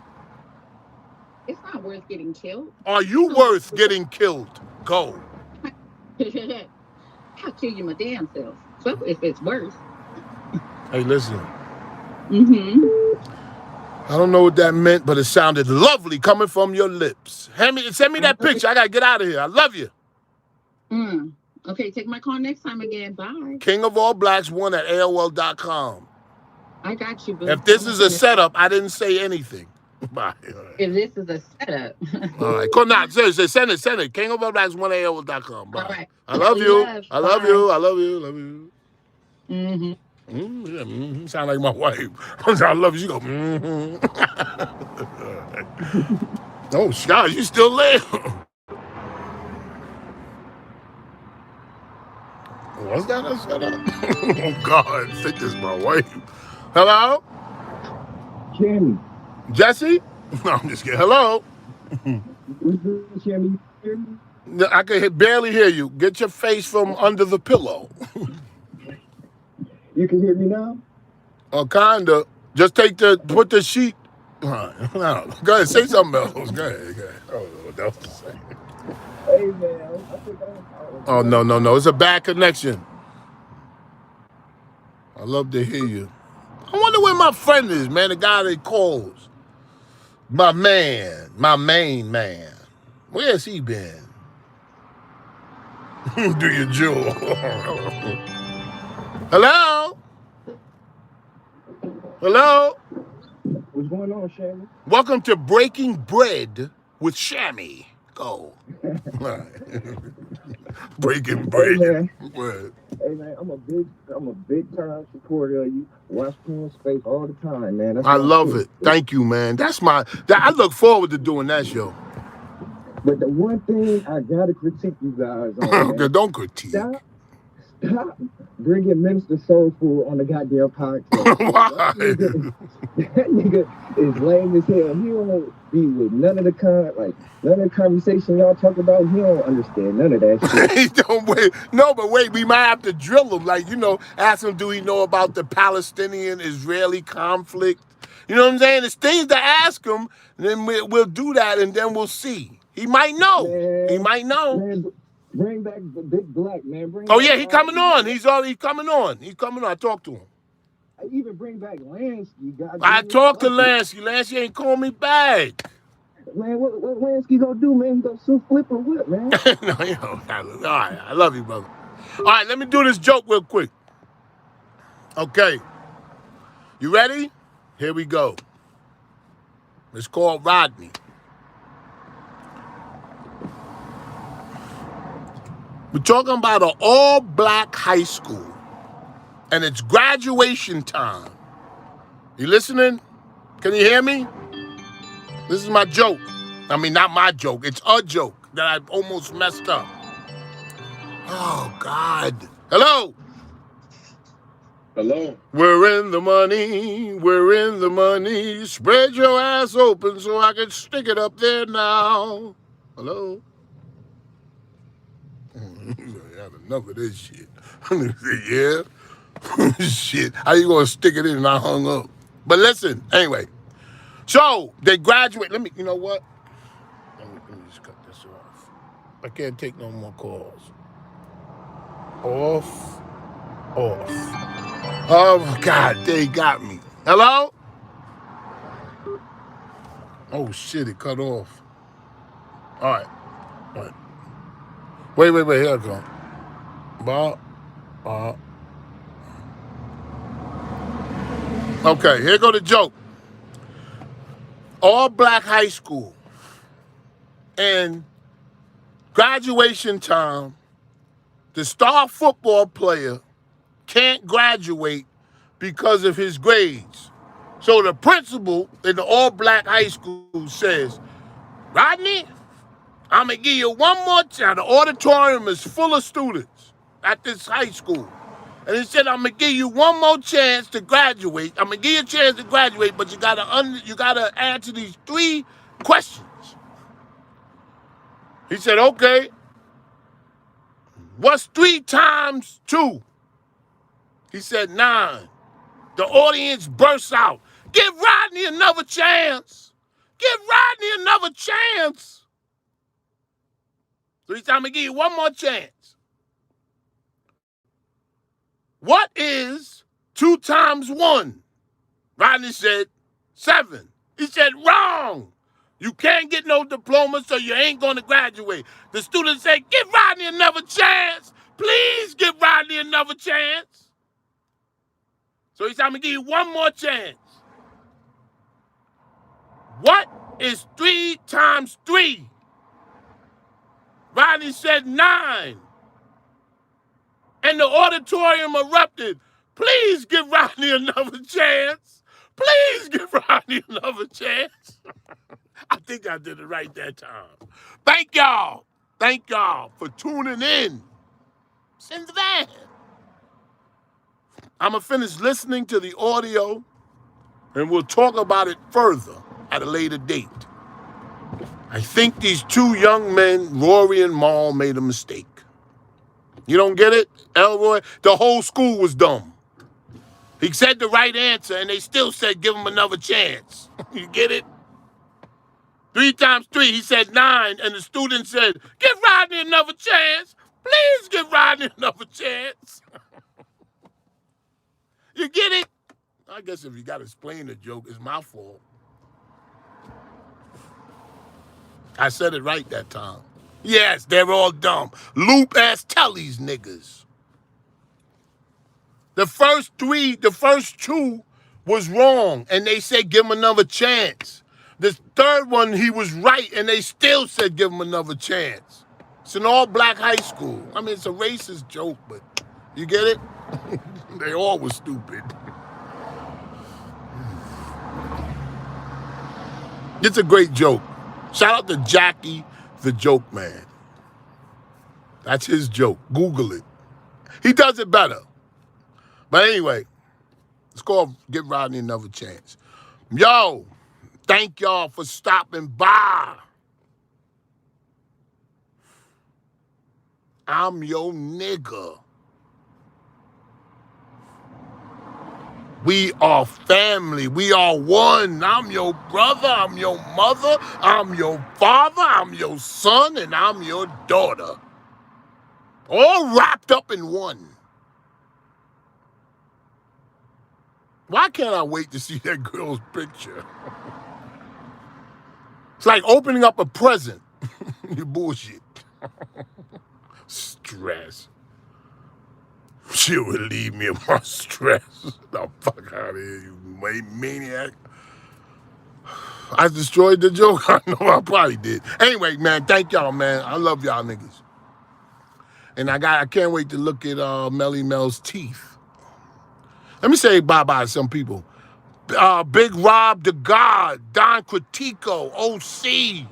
It's not worth getting killed. Are you worth getting killed? Go. I'll kill you my damn self. So if it's worse. Hey, listen. I don't know what that meant, but it sounded lovely coming from your lips. Send me that picture. I gotta get out of here. I love you. Okay, take my call next time again. Bye. KingOfAllBlacks1@AOL.com. I got you, boo. If this is a setup, I didn't say anything. Bye. If this is a setup. All right. Cool. Nah, seriously, send it. KingOfAllBlacks1@AOL.com. Bye. Right. I love you. I love Bye. you. I love you. Love you. Sound like my wife. I love you. She go, Oh, Scott, you still there? Was that a setup? Oh, God. I think this is my wife. Hello? Jamie. Jesse? No, I'm just kidding. Hello? Jamie. I can barely hear you. Get your face from under the pillow. You can hear me now? Kinda. Just put the sheet. No. Go ahead, say something else. Go ahead. I don't know what else to say. Hey, man. Oh, no. It's a bad connection. I love to hear you. I wonder where my friend is, man. The guy that calls. My man. My main man. Where has he been? Do your jewel. Hello? Hello? What's going on, Shammy? Welcome to Breaking Bread with Shammy. Go. All right. Breaking Hey bread. man, Word. hey man, I'm a big time supporter of you. Watch Porn Space all the time, man. That's I my love shit. it. Thank you, man. I look forward to doing that show. But the one thing I gotta critique you guys on, man, Don't critique. stop bringing Minister Soulful on the goddamn podcast. Why? That nigga is lame as hell. He don't be with none of the conversation y'all talk about. He don't understand none of that shit. He don't wait. No, but wait, we might have to drill him. Like, ask him, do he know about the Palestinian-Israeli conflict? You know what I'm saying? It's things to ask him, and then we'll do that, and then we'll see. He might know. Man, He might know. Man, bring back the Big Black, man. Oh, yeah, he's coming on. He's already coming on. He's coming on. I talked to him. I even bring back Lansky. I talked to Lansky. Lansky ain't called me back. Man, what Lansky gonna do, man? He gonna sue Flip or what, man? No, all right, I love you, brother. All right, let me do this joke real quick. Okay. You ready? Here we go. It's called Rodney. We're talking about an all-black high school, and it's graduation time. You listening? Can you hear me? This is my joke. I mean, not my joke. It's a joke that I almost messed up. Oh, God. Hello? Hello. We're in the money. We're in the money. Spread your ass open so I can stick it up there now. Hello? I had enough of this shit. Yeah? Shit. How you gonna stick it in and I hung up? But listen, anyway. So, they graduate. You know what? Let me just cut this off. I can't take no more calls. Off. Oh, God, they got me. Hello? Oh, shit, it cut off. All right. Wait, here I go. Okay, here go the joke. All black high school. And graduation time, the star football player can't graduate because of his grades. So the principal in the all black high school says, Rodney, I'm going to give you one more chance. The auditorium is full of students at this high school. And he said, I'm going to give you one more chance to graduate. I'm going to give you a chance to graduate, but you got to answer these 3 questions. He said, okay. What's 3 times 2? He said, 9. The audience bursts out. Give Rodney another chance. Give Rodney another chance. So he said, I'm going to give you one more chance. What is 2 times 1? Rodney said, 7. He said, wrong. You can't get no diploma, so you ain't going to graduate. The student said, give Rodney another chance. Please give Rodney another chance. So he said, I'm going to give you one more chance. What is 3 times 3? Rodney said 9. And the auditorium erupted. Please give Rodney another chance. Please give Rodney another chance. I think I did it right that time. Thank y'all. Thank y'all for tuning in. Since then, I'm going to finish listening to the audio, and we'll talk about it further at a later date. I think these 2 young men, Rory and Maul, made a mistake. You don't get it, Elroy? The whole school was dumb. He said the right answer, and they still said give him another chance. You get it? 3 times 3, he said 9, and the student said, give Rodney another chance. Please give Rodney another chance. You get it? I guess if you got to explain the joke, it's my fault. I said it right that time. Yes, they're all dumb. Loop-ass tell these niggas. The first 2 was wrong, and they said give him another chance. The third one, he was right, and they still said give him another chance. It's an all-black high school. I mean, it's a racist joke, but you get it? They all were stupid. It's a great joke. Shout out to Jackie, the Joke Man. That's his joke. Google it. He does it better. But anyway, let's go give Rodney another chance. Yo, thank y'all for stopping by. I'm your nigga. We are family. We are one. I'm your brother. I'm your mother. I'm your father. I'm your son. And I'm your daughter. All wrapped up in one. Why can't I wait to see that girl's picture? It's like opening up a present. You bullshit. Stress. She would leave me in my stress. The fuck out of here, you maniac. I destroyed the joke. I know I probably did. Anyway, man, thank y'all, man. I love y'all niggas. And I can't wait to look at Melly Mel's teeth. Let me say bye-bye to some people. Big Rob the God, Don Critico, OC.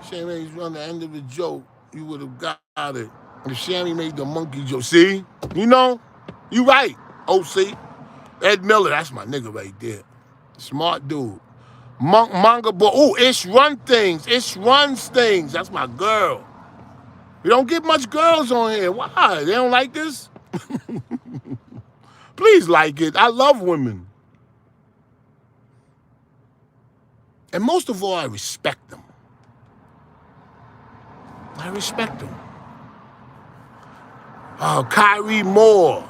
Shammy run the end of the joke. You would have got it. If Shammy made the monkey joke. See? You know? You right, OC. Ed Miller, that's my nigga right there. Smart dude. Manga boy. Ooh, Ish Run Things. Ish Runs Things. That's my girl. We don't get much girls on here. Why? They don't like this? Please like it. I love women. And most of all, I respect them. I respect them. Kyrie Moore.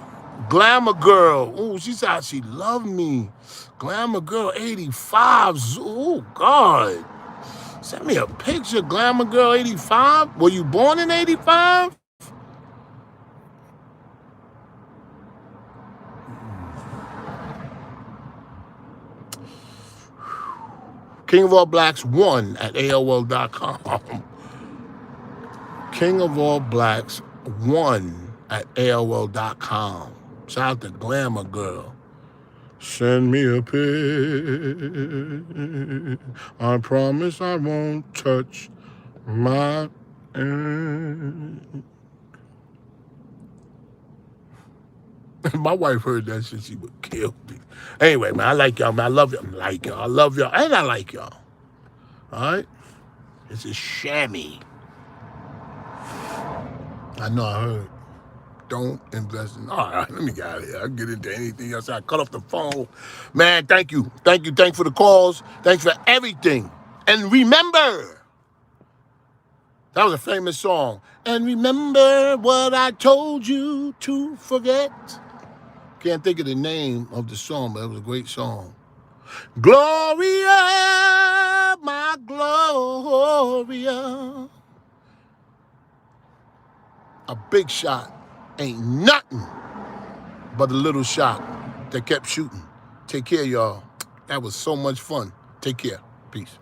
Glamour Girl. Ooh, she said she loved me. Glamour Girl 85. Oh, God. Send me a picture, Glamour Girl 85. Were you born in 85? King of All Blacks 1 at AOL.com. King of All Blacks 1 at AOL.com. Shout out to Glamour Girl. Send me a pic. I promise I won't touch my My wife heard that shit, she would kill me. Anyway, man, I like y'all, man. I love y'all. I like y'all. I love y'all. And I like y'all. All right? This is Shammy. I know I heard. Don't invest in. All right, let me get out of here. I'll get into anything else. I cut off the phone. Man, thank you. Thank you. Thanks for the calls. Thanks for everything. And remember, that was a famous song. And remember what I told you to forget. Can't think of the name of the song, but it was a great song. Gloria, my Gloria. A big shot ain't nothing but a little shot that kept shooting. Take care, y'all. That was so much fun. Take care. Peace.